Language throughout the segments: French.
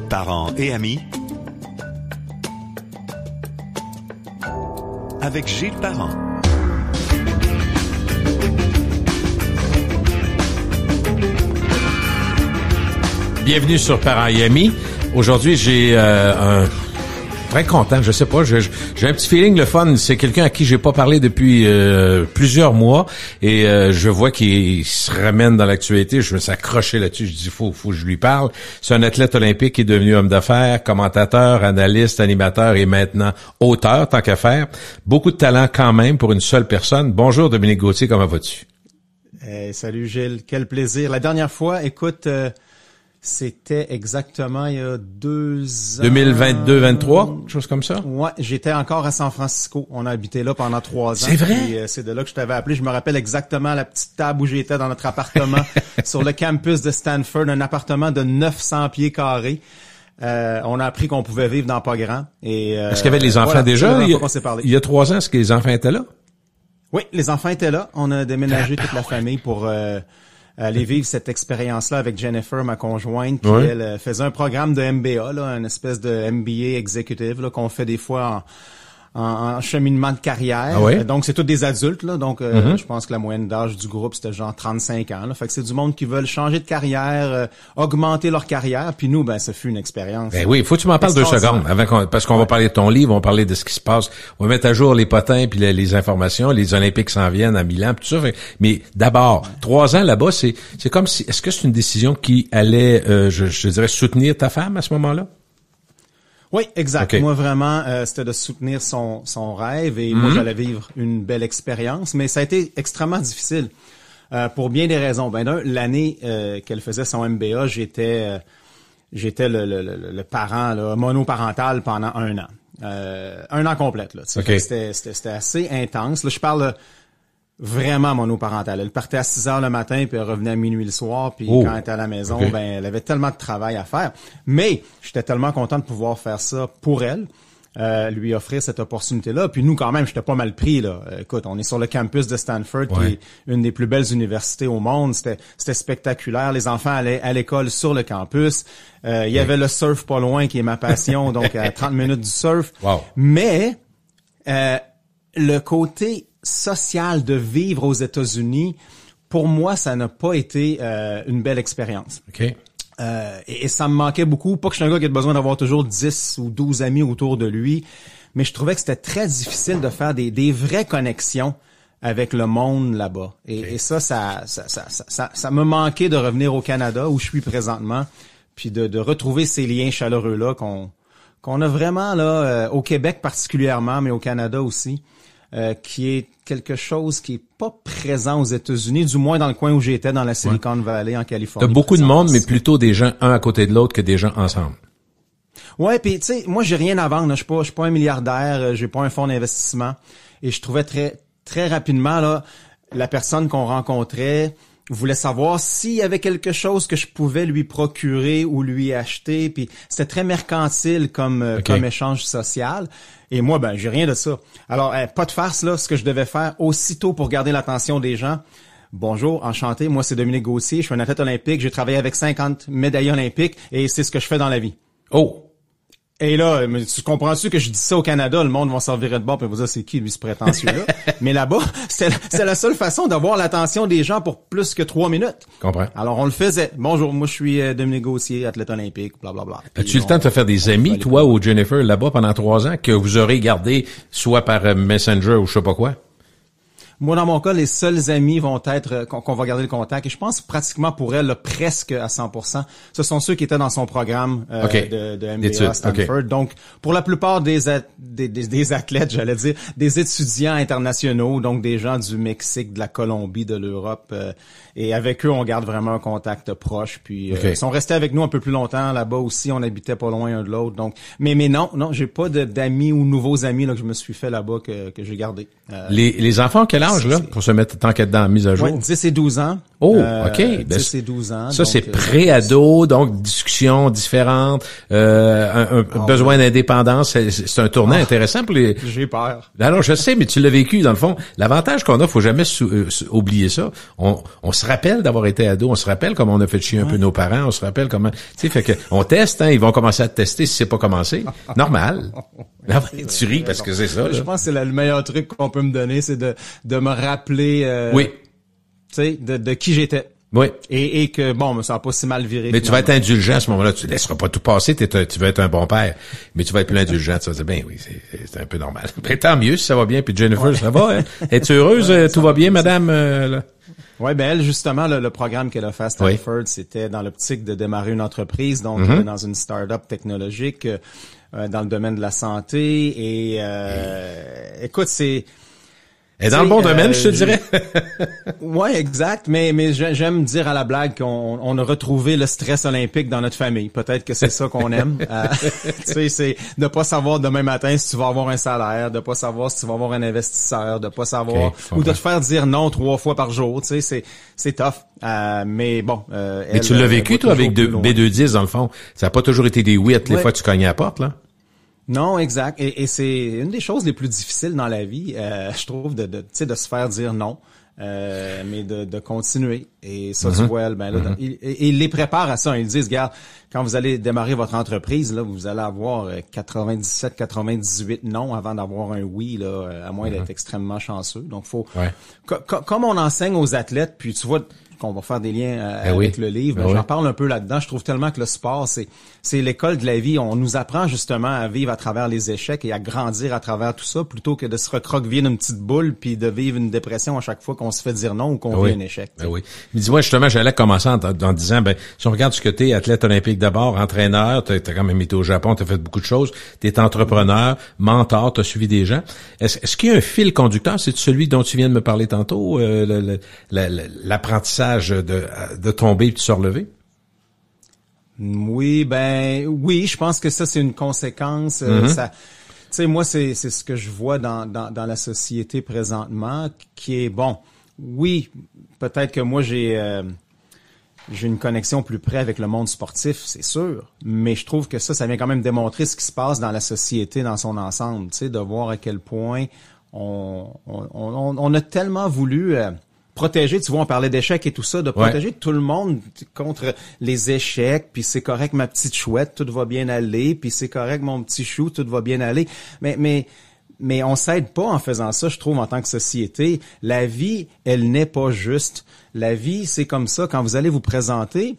Parents et amis avec Gilles Parent. Bienvenue sur Parents et amis. Aujourd'hui, j'ai très content, je sais pas, j'ai un petit feeling le fun, c'est quelqu'un à qui j'ai pas parlé depuis plusieurs mois et je vois qu'il se ramène dans l'actualité, je me suis accroché là-dessus, je dis faut que je lui parle. C'est un athlète olympique qui est devenu homme d'affaires, commentateur, analyste, animateur et maintenant auteur tant qu'à faire. Beaucoup de talent quand même pour une seule personne. Bonjour Dominique Gauthier, comment vas-tu? Salut Gilles, quel plaisir. La dernière fois, écoute, c'était exactement il y a 2 ans. 2022-23, chose comme ça? Ouais, j'étais encore à San Francisco. On a habité là pendant 3 ans. C'est vrai? Et, c'est de là que je t'avais appelé. Je me rappelle exactement la petite table où j'étais dans notre appartement sur le campus de Stanford, un appartement de 900 pieds carrés. On a appris qu'on pouvait vivre dans pas grand. Est-ce qu'il y avait les enfants déjà? Il y a 3 ans, est-ce que les enfants étaient là? Oui, les enfants étaient là. On a déménagé toute la famille pour aller vivre cette expérience-là avec Jennifer, ma conjointe, qui elle faisait un programme de MBA, là, une espèce de MBA executive là, qu'on fait des fois en cheminement de carrière. Ah oui? Donc c'est tous des adultes là, donc je pense que la moyenne d'âge du groupe c'était genre 35 ans là. Fait que c'est du monde qui veulent changer de carrière, augmenter leur carrière, puis nous ça fut une expérience. Ben oui, faut que tu m'en parles 2 secondes parce qu'on va parler de ton livre, on va parler de ce qui se passe, on va mettre à jour les potins puis les informations, les Olympiques s'en viennent à Milan, tout ça. Mais d'abord, 3 ans là-bas, c'est comme si est-ce que c'est une décision qui allait je dirais soutenir ta femme à ce moment-là? Oui, exact. Okay. Moi, vraiment, c'était de soutenir son rêve et moi, j'allais vivre une belle expérience, mais ça a été extrêmement difficile pour bien des raisons. L'année qu'elle faisait son MBA, j'étais le parent là, monoparental pendant 1 an. 1 an complète. Là, okay. C'était assez intense. Là, je parle vraiment monoparentale. Elle partait à 6 heures le matin, puis elle revenait à minuit le soir, puis quand elle était à la maison, elle avait tellement de travail à faire. Mais j'étais tellement content de pouvoir faire ça pour elle, lui offrir cette opportunité-là. Puis nous, quand même, j'étais pas mal pris, là. Écoute, on est sur le campus de Stanford, qui est une des plus belles universités au monde. C'était spectaculaire. Les enfants allaient à l'école sur le campus. Il y avait le surf pas loin, qui est ma passion, donc à 30 minutes du surf. Wow. Mais le côté social de vivre aux États-Unis, pour moi, ça n'a pas été une belle expérience. Okay. Et ça me manquait beaucoup. Pas que je suis un gars qui a besoin d'avoir toujours 10 ou 12 amis autour de lui, mais je trouvais que c'était très difficile de faire des vraies connexions avec le monde là-bas. Et ça me manquait de revenir au Canada, où je suis présentement, puis de retrouver ces liens chaleureux-là qu'on a vraiment là au Québec particulièrement, mais au Canada aussi. Qui est quelque chose qui est pas présent aux États-Unis, du moins dans le coin où j'étais, dans la Silicon Valley, en Californie. T'as beaucoup de monde, mais plutôt des gens un à côté de l'autre que des gens ensemble. Ouais, puis tu sais, moi j'ai rien à vendre. Je suis pas un milliardaire, j'ai pas un fonds d'investissement, et je trouvais très rapidement là la personne qu'on rencontrait voulait savoir s'il y avait quelque chose que je pouvais lui procurer ou lui acheter, puis c'était très mercantile comme échange social. Et moi, j'ai rien de ça. Alors, pas de farce, là, ce que je devais faire aussitôt pour garder l'attention des gens. Bonjour, enchanté, moi c'est Dominique Gauthier, je suis un athlète olympique, j'ai travaillé avec 50 médaillés olympiques et c'est ce que je fais dans la vie. Oh! Et là, tu comprends-tu que je dis ça au Canada, le monde va s'en virer de bord et va dire c'est qui lui ce prétentieux-là? Mais là-bas, c'est la seule façon d'avoir l'attention des gens pour plus que 3 minutes. Comprends. Alors on le faisait. Bonjour, moi je suis Dominique Gauthier, athlète olympique, blablabla. As-tu le temps de te faire des amis, toi ou Jennifer, là-bas pendant 3 ans, que vous aurez gardé soit par Messenger ou je sais pas quoi? Moi, dans mon cas, les seuls amis vont être qu'on va garder le contact. Et je pense pratiquement pour elle, là, presque à 100%. Ce sont ceux qui étaient dans son programme de MBA à Stanford. Donc, pour la plupart des athlètes, j'allais dire, des étudiants internationaux, donc des gens du Mexique, de la Colombie, de l'Europe. Et avec eux, on garde vraiment un contact proche. Puis, ils sont restés avec nous un peu plus longtemps là-bas aussi. On habitait pas loin un de l'autre. Donc, mais non, j'ai pas d'amis ou nouveaux amis là que je me suis fait là-bas que j'ai gardé. Les enfants, quel âge âge, là, pour se mettre tant qu'être dans la mise à jour? Ouais, 10 et 12 ans. Oh, OK. 10 et 12 ans. Ça, donc, c'est pré-ado, donc discussions différentes, un besoin d'indépendance. C'est un tournant intéressant pour les... J'ai peur. Alors, je sais, mais tu l'as vécu, dans le fond. L'avantage qu'on a, faut jamais oublier ça. On se rappelle d'avoir été ado, on se rappelle comment on a fait chier un peu nos parents, on se rappelle comment... Tu sais, fait que on teste, hein, ils vont commencer à te tester si c'est pas commencé. Normal. Tu ris parce que c'est ça, là. Je pense que c'est le meilleur truc qu'on peut me donner, c'est de me rappeler... oui. Tu sais, de qui j'étais. Oui. Et que, bon, ça n'a pas si mal viré. Mais tu vas être indulgent à ce moment-là. Tu laisseras pas tout passer. Tu vas être un bon père. Mais tu vas être plus indulgent. Tu vas dire, ben oui, c'est un peu normal. Ben, tant mieux si ça va bien. Puis Jennifer, ça va, hein? Es-tu heureuse? Tout va bien, madame? Là? Ouais, ben elle, justement, le programme qu'elle a fait à Stanford, c'était dans l'optique de démarrer une entreprise, donc dans une start-up technologique, dans le domaine de la santé. Et écoute, c'est... Et dans le bon domaine, je te dirais. Ouais, exact. Mais j'aime dire à la blague qu'on a retrouvé le stress olympique dans notre famille. Peut-être que c'est ça qu'on aime. Tu sais, c'est de pas savoir demain matin si tu vas avoir un salaire, de pas savoir si tu vas avoir un investisseur, de pas savoir ou de te faire dire non 3 fois par jour. Tu sais, c'est tough. Mais bon. Mais tu l'as vécu toi avec B210 dans le fond. Ça a pas toujours été des oui à toutes les fois que tu cognais à la porte là. Non, exact. Et c'est une des choses les plus difficiles dans la vie, je trouve, de se faire dire non, mais de continuer. Et ça, tu vois, ben là, il les prépare à ça. Ils disent, regarde, quand vous allez démarrer votre entreprise, là, vous allez avoir 97, 98 non avant d'avoir un oui, là, à moins d'être extrêmement chanceux. Donc, faut, comme on enseigne aux athlètes, puis tu vois, qu'on va faire des liens avec le livre. J'en parle un peu là-dedans. Je trouve tellement que le sport, c'est l'école de la vie. On nous apprend justement à vivre à travers les échecs et à grandir à travers tout ça, plutôt que de se recroqueviller d'une petite boule puis de vivre une dépression à chaque fois qu'on se fait dire non ou qu'on vit un échec. Oui. Mais dis-moi, justement, j'allais commencer en disant, si on regarde ce que t'es, athlète olympique d'abord, entraîneur, t'as quand même été au Japon, t'as fait beaucoup de choses, t'es entrepreneur, mentor, t'as suivi des gens. Est-ce qu'il y a un fil conducteur? C'est celui dont tu viens de me parler tantôt, l'apprentissage de tomber et de se relever? Oui, je pense que ça, c'est une conséquence. Ça, tu sais, moi, c'est ce que je vois dans la société présentement, qui est bon. Oui, peut-être que moi, j'ai une connexion plus près avec le monde sportif, c'est sûr. Mais je trouve que ça vient quand même démontrer ce qui se passe dans la société dans son ensemble. Tu sais, de voir à quel point on a tellement voulu protéger, tu vois, on parlait d'échecs et tout ça, de protéger tout le monde contre les échecs, puis c'est correct ma petite chouette, tout va bien aller, puis c'est correct mon petit chou, tout va bien aller. Mais on s'aide pas en faisant ça, je trouve, en tant que société. La vie, elle n'est pas juste. La vie, c'est comme ça, quand vous allez vous présenter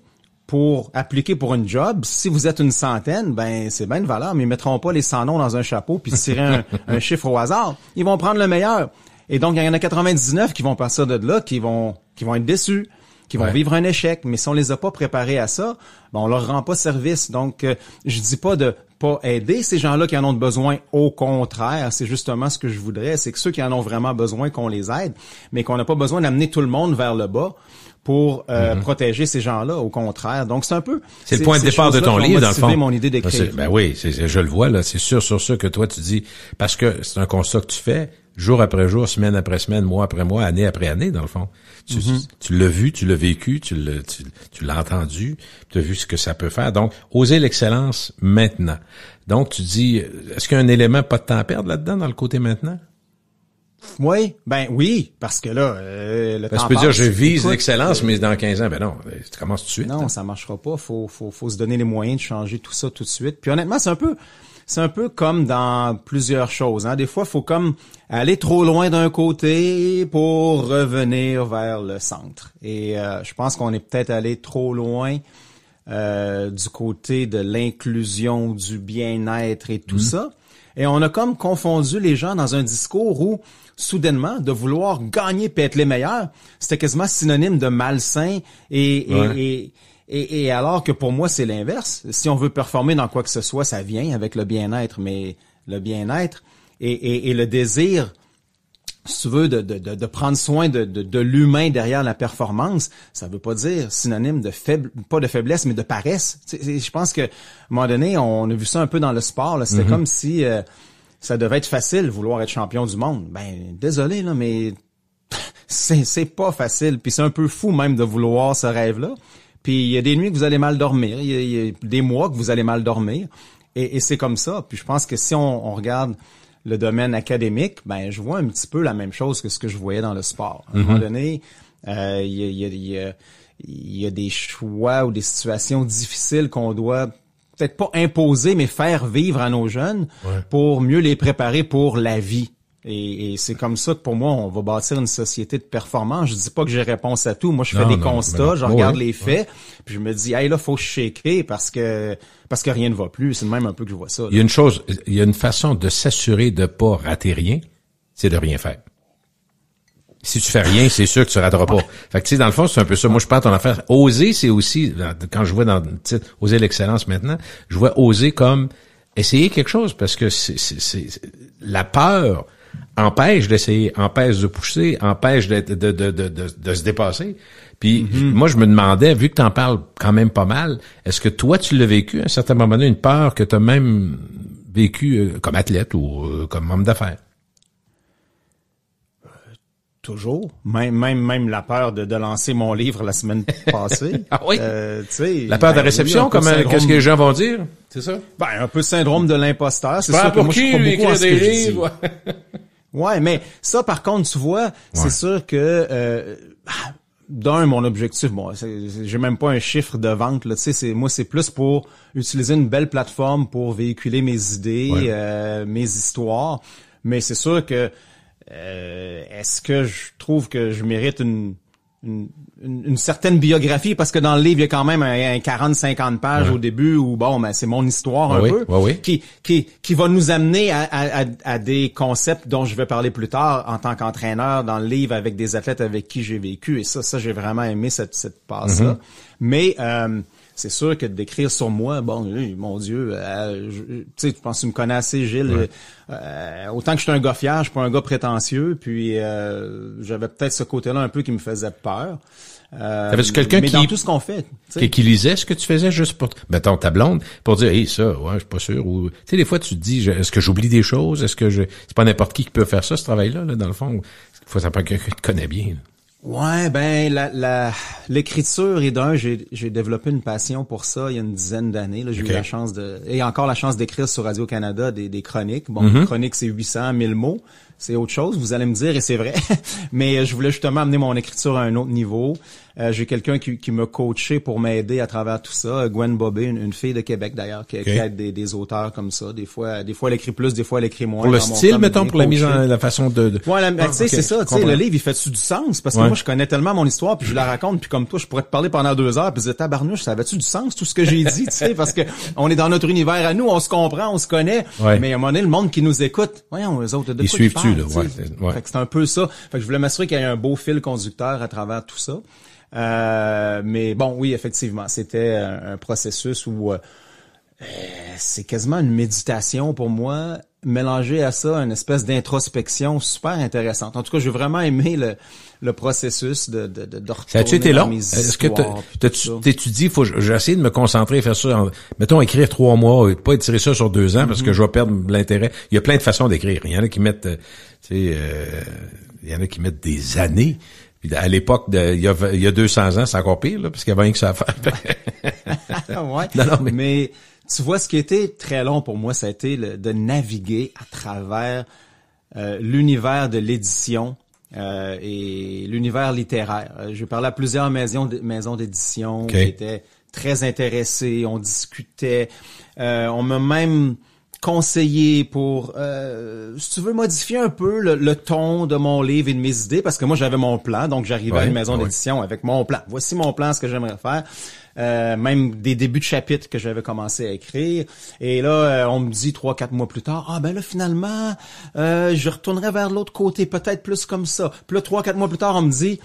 pour appliquer pour une job, si vous êtes une centaine, ben c'est bien de valeur, mais ils mettront pas les 100 noms dans un chapeau puis tirer un chiffre au hasard. Ils vont prendre le meilleur. Et donc, il y en a 99 qui vont passer de là, qui vont être déçus, qui vont vivre un échec. Mais si on les a pas préparés à ça, ben on leur rend pas service. Donc, je dis pas de pas aider ces gens-là qui en ont besoin. Au contraire, c'est justement ce que je voudrais, c'est que ceux qui en ont vraiment besoin, qu'on les aide, mais qu'on n'a pas besoin d'amener tout le monde vers le bas pour protéger ces gens-là. Au contraire. Donc, c'est un peu... C'est le point de départ de ton livre, dans le fond. Mon idée d'écrire. Ben oui, je le vois, là. C'est sûr sur ça que toi, tu dis, parce que c'est un constat que tu fais, jour après jour, semaine après semaine, mois après mois, année après année, dans le fond. Tu l'as vu, tu l'as vécu, tu l'as entendu, tu as vu ce que ça peut faire. Donc, oser l'excellence maintenant. Donc, tu dis, est-ce qu'il y a un élément pas de temps à perdre là-dedans, dans le côté maintenant? Oui, oui, parce que là, le temps passe. Tu peux dire, je vise l'excellence, mais dans 15 ans, ben non, tu commences tout de suite. Non, ça marchera pas. Faut se donner les moyens de changer tout ça tout de suite. Puis honnêtement, c'est un peu comme dans plusieurs choses. Hein. Des fois, il faut comme aller trop loin d'un côté pour revenir vers le centre. Et je pense qu'on est peut-être allé trop loin du côté de l'inclusion, du bien-être et tout ça. Et on a comme confondu les gens dans un discours où, soudainement, de vouloir gagner et être les meilleurs, c'était quasiment synonyme de malsain et alors que pour moi, c'est l'inverse. Si on veut performer dans quoi que ce soit, ça vient avec le bien-être, mais le bien-être et le désir, si tu veux, de prendre soin de l'humain derrière la performance, ça veut pas dire synonyme de pas de faiblesse, mais de paresse. Je pense que, à un moment donné, on a vu ça un peu dans le sport, là. C'était comme si ça devait être facile, vouloir être champion du monde. Ben, désolé, là, mais c'est pas facile. Puis c'est un peu fou même de vouloir ce rêve-là. Puis il y a des nuits que vous allez mal dormir. Il y a des mois que vous allez mal dormir. Et c'est comme ça. Puis je pense que si on regarde le domaine académique, ben je vois un petit peu la même chose que ce que je voyais dans le sport. À un moment donné, il y a des choix ou des situations difficiles qu'on doit peut-être pas imposer, mais faire vivre à nos jeunes pour mieux les préparer pour la vie. Et c'est comme ça que pour moi, on va bâtir une société de performance. Je dis pas que j'ai réponse à tout. Moi, je fais des constats, je regarde les faits, puis je me dis, hey, là, faut shaker parce que rien ne va plus. C'est de même un peu que je vois ça. Là. Il y a une façon de s'assurer de pas rater rien, c'est de rien faire. Si tu fais rien, c'est sûr que tu rateras pas. Fait que tu sais, dans le fond, c'est un peu ça. Moi, je pense ton affaire. Oser, c'est aussi, quand je vois dans Oser l'excellence maintenant, je vois oser comme essayer quelque chose parce que c'est la peur empêche d'essayer, empêche de pousser, empêche de se dépasser. Puis moi, je me demandais, vu que t'en parles quand même pas mal, est-ce que toi, tu l'as vécu à un certain moment donné, une peur que t'as même vécu comme athlète ou comme homme d'affaires? Toujours. Même la peur de lancer mon livre la semaine passée. Ah oui? La peur de la ben, réception, oui, comme qu'est-ce que les gens vont dire? C'est ça? Ben, un peu syndrome de l'imposteur. C'est sûr que pour moi, qui, je crois lui, beaucoup en ce que des je dis. livres? Ouais, mais ça, par contre, tu vois, c'est sûr que d'un, mon objectif, bon, j'ai même pas un chiffre de vente, là, tu sais, moi, c'est plus pour utiliser une belle plateforme pour véhiculer mes idées, mes histoires. Mais c'est sûr que est-ce que je trouve que je mérite une certaine biographie, parce que dans le livre, il y a quand même un 40-50 pages au début où, bon, ben, c'est mon histoire un peu, qui va nous amener à des concepts dont je vais parler plus tard en tant qu'entraîneur dans le livre avec des athlètes avec qui j'ai vécu. Et ça, j'ai vraiment aimé cette passe-là. Mais, c'est sûr que d'écrire sur moi, bon, mon Dieu, tu sais, je pense que tu me connais assez, Gilles. Autant que je suis un gars fier, je suis pas un gars prétentieux, puis j'avais peut-être ce côté-là un peu qui me faisait peur. T'avais-tu quelqu'un dans tout ce qu'on fait, qui lisait ce que tu faisais juste pour, mettons, ta blonde, pour dire, hey, ça, ouais, je suis pas sûr, ou, tu sais, des fois, tu te dis, est-ce que j'oublie des choses? Est-ce que c'est pas n'importe qui peut faire ça, ce travail-là, là, dans le fond? Il faut savoir quelqu'un qui te connaît bien, là. Ouais, ben l'écriture et j'ai développé une passion pour ça il y a une dizaine d'années. Là, j'ai eu la chance encore la chance d'écrire sur Radio-Canada des chroniques. Bon, une chronique c'est 800, 1000 mots, c'est autre chose, vous allez me dire, et c'est vrai. Mais je voulais justement amener mon écriture à un autre niveau. J'ai quelqu'un qui m'a coaché pour m'aider à travers tout ça. Gwen Bobé, une fille de Québec d'ailleurs, qui aide des auteurs comme ça. Des fois elle écrit plus, des fois elle écrit moins. Pour le style, mettons, pour la mise en la façon de... Ouais, tu sais, c'est ça. Tu sais, le livre, il fait-tu du sens? Parce que moi, je connais tellement mon histoire, puis je la raconte, puis comme toi, je pourrais te parler pendant 2 heures, puis je dis, tabarnouche, ça avait-tu du sens, tout ce que j'ai dit, tu sais, parce que on est dans notre univers à nous, on se comprend, on se connaît. Mais à un moment donné, le monde qui nous écoute, voyons, les autres, de ils quoi suivent-tu, là? Fait que c'est un peu ça. Fait que je voulais m'assurer qu'il y ait un beau fil conducteur à travers tout ça. Mais bon, oui, effectivement, c'était un processus où c'est quasiment une méditation pour moi, mélangé à ça une espèce d'introspection super intéressante. En tout cas, j'ai vraiment aimé le processus de retourner. Ça a-tu été long? Dans mes Est-ce que tu dis, j'ai essayé de me concentrer, faire ça, mettons, écrire 3 mois, et pas étirer ça sur 2 ans, parce que je vais perdre l'intérêt. Il y a plein de façons d'écrire. Il y en a qui mettent, il y en a qui mettent des années. Puis à l'époque, il y a 200 ans, c'est encore pire, là, parce qu'il y avait rien que ça à faire. Ouais. Non, mais tu vois, ce qui était très long pour moi, ça a été de naviguer à travers l'univers de l'édition et l'univers littéraire. J'ai parlé à plusieurs maisons d'édition qui étaient très intéressées, on discutait, on m'a même conseiller pour, si tu veux, modifier un peu le ton de mon livre et de mes idées, parce que moi, j'avais mon plan, donc j'arrivais à une maison d'édition avec mon plan. Voici mon plan, ce que j'aimerais faire. Même des débuts de chapitres que j'avais commencé à écrire. Et là, on me dit 3-4 mois plus tard, ben là, finalement, je retournerai vers l'autre côté, peut-être plus comme ça. Puis là, 3-4 mois plus tard, on me dit,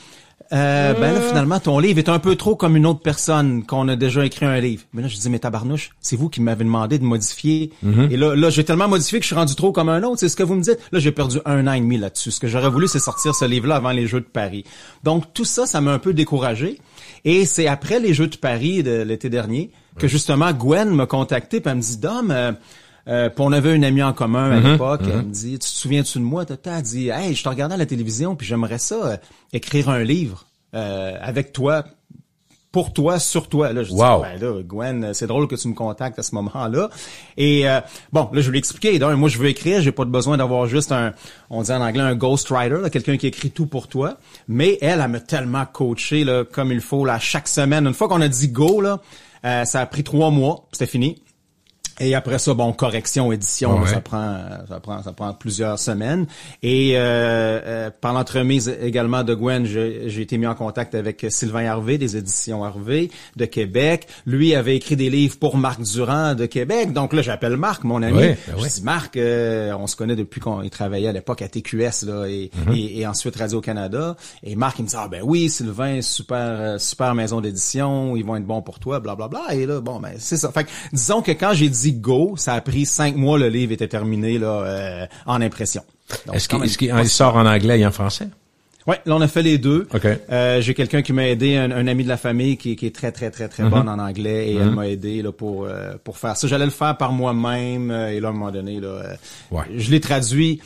ben là, finalement, ton livre est un peu trop comme une autre personne qu'on a déjà écrit un livre. Mais là, je dis, mais tabarnouche, c'est vous qui m'avez demandé de modifier. Et là, j'ai tellement modifié que je suis rendu trop comme un autre. C'est ce que vous me dites. Là, j'ai perdu 1 an et demi là-dessus. Ce que j'aurais voulu, c'est sortir ce livre-là avant les Jeux de Paris. Donc, tout ça, ça m'a un peu découragé. Et c'est après les Jeux de Paris de l'été dernier que, justement, Gwen m'a contacté et elle me dit, Dom, Puis on avait une amie en commun à l'époque. Elle me dit, tu te souviens-tu de moi? Elle dit, hey, je te regardais à la télévision, puis j'aimerais ça écrire un livre avec toi. Pour toi, sur toi. Là, je dis, ben là, Gwen, c'est drôle que tu me contactes à ce moment-là. Et bon, là, je lui ai expliqué. Donc, moi, je veux écrire, j'ai pas besoin d'avoir juste on dit en anglais un ghostwriter, là, quelqu'un qui écrit tout pour toi. Mais elle m'a tellement coaché là, comme il faut là, chaque semaine. Une fois qu'on a dit go, là, ça a pris 3 mois, c'était fini. Et après ça, bon, correction, édition, là, ça prend plusieurs semaines. Et par l'entremise également de Gwen, j'ai été mis en contact avec Sylvain Harvey des éditions Harvey de Québec. Lui avait écrit des livres pour Marc Durand de Québec. Donc là, j'appelle Marc, mon ami. Je dis Marc, on se connaît depuis qu'on travaillait à l'époque à TQS là et ensuite Radio-Canada. Et Marc il me dit ben oui, Sylvain, super maison d'édition, ils vont être bons pour toi, blablabla. Et là, bon ben c'est ça. Fait que disons que quand j'ai dit go, ça a pris 5 mois, le livre était terminé là en impression. Donc, est-ce qu'il sort en anglais et en français? Ouais, là on a fait les deux. Okay. J'ai quelqu'un qui m'a aidé, un ami de la famille qui est très bonne en anglais et elle m'a aidé là pour faire ça. J'allais le faire par moi-même et là à un moment donné là, je l'ai traduit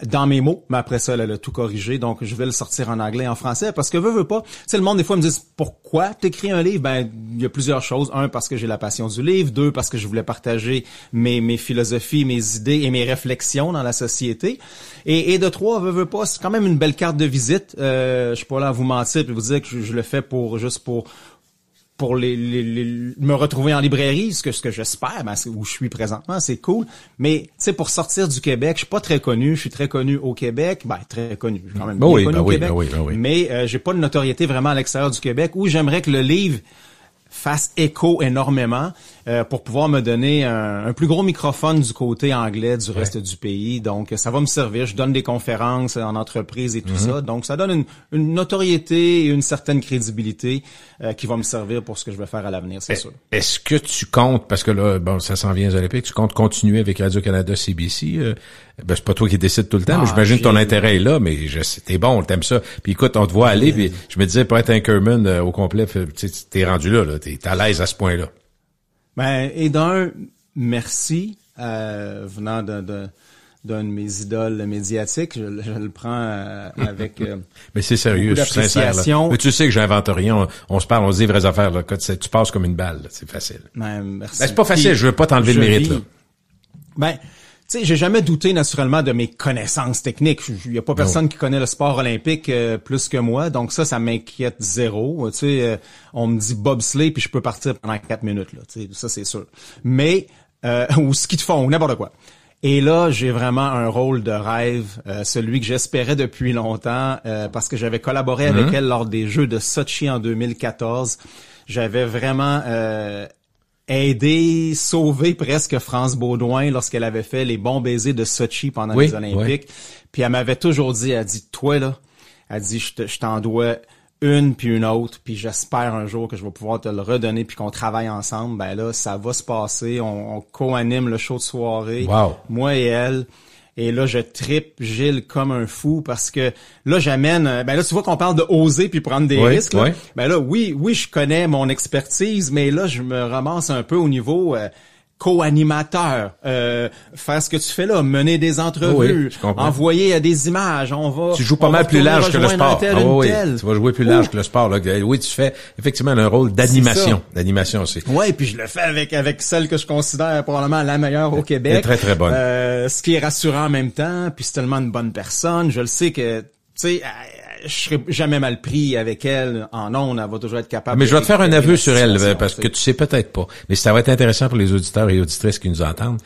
dans mes mots, mais après ça, elle a tout corrigé. Donc, je vais le sortir en anglais et en français parce que veux pas. Tu sais, le monde, des fois, me dit pourquoi t'écris un livre? Ben, il y a plusieurs choses. 1, parce que j'ai la passion du livre. 2, parce que je voulais partager mes philosophies, mes idées et mes réflexions dans la société. Et de 3, veux pas, c'est quand même une belle carte de visite. Je suis pas là à vous mentir et vous dire que je le fais pour me retrouver en librairie, ce que j'espère, ben, où je suis présentement, c'est cool. Mais, tu sais, pour sortir du Québec, je suis pas très connu. Je suis très connu au Québec. Ben, très connu. Je suis quand même bien connu au Québec. Mais, j'ai pas de notoriété vraiment à l'extérieur du Québec où j'aimerais que le livre fasse écho énormément pour pouvoir me donner un plus gros microphone du côté anglais du reste du pays. Donc, ça va me servir. Je donne des conférences en entreprise et tout ça. Donc, ça donne une notoriété et une certaine crédibilité qui va me servir pour ce que je vais faire à l'avenir, c'est sûr. Est-ce que tu comptes, parce que là, bon, ça s'en vient aux Olympiques, tu comptes continuer avec Radio-Canada, CBC? Ben, c'est pas toi qui décides tout le temps, mais j'imagine que ton intérêt est là, mais t'es bon, t'aimes ça. Puis écoute, on te voit aller, puis je me disais, pour être un Kerman au complet, t'es rendu là, t'es à l'aise à ce point-là. Ben, et merci, venant d'un de mes idoles médiatiques, je le prends avec mais c'est sérieux, je suis sincère. Là. Mais tu sais que j'invente rien, on se parle, on se dit vraies affaires. Là. Quand tu passes comme une balle, là, c'est facile. Ben, merci. Ben, c'est pas facile, je veux pas t'enlever le mérite. Là. Ben, tu sais, j'ai jamais douté naturellement de mes connaissances techniques. Il y a pas personne qui connaît le sport olympique plus que moi, donc ça m'inquiète zéro. Tu sais, on me dit bobsleigh puis je peux partir pendant 4 minutes là. Tu sais, ça c'est sûr. Mais ou ski de fond, ou n'importe quoi. Et là, j'ai vraiment un rôle de rêve, celui que j'espérais depuis longtemps, parce que j'avais collaboré avec elle lors des Jeux de Sochi en 2014. J'avais vraiment aidé, sauvé presque France Baudouin lorsqu'elle avait fait les bons baisers de Sochi pendant les Olympiques. Puis elle m'avait toujours dit, elle dit, toi là, elle dit, je t'en dois une puis une autre, puis j'espère un jour que je vais pouvoir te le redonner puis qu'on travaille ensemble. Ben là, ça va se passer. On co-anime le show de soirée. Wow. Moi et elle. Et là, je trippe Gilles comme un fou parce que là, j'amène... Ben là, tu vois qu'on parle de oser puis prendre des risques. Là. Ben là, oui, je connais mon expertise, mais là, je me ramasse un peu au niveau... co-animateur, faire ce que tu fais là, mener des entrevues, envoyer des images, Tu joues pas mal plus large que le sport. Tu vas jouer plus large que le sport. Là. Oui, tu fais effectivement un rôle d'animation. D'animation aussi. Oui, puis je le fais avec celle que je considère probablement la meilleure au Québec. Elle est très, très bonne. Ce qui est rassurant en même temps, puis c'est tellement une bonne personne. Je le sais que, tu sais... je serai jamais mal pris avec elle en ondes, elle va toujours être capable. Mais je vais te faire un aveu sur elle, parce que tu sais peut-être pas, mais ça va être intéressant pour les auditeurs et auditrices qui nous entendent.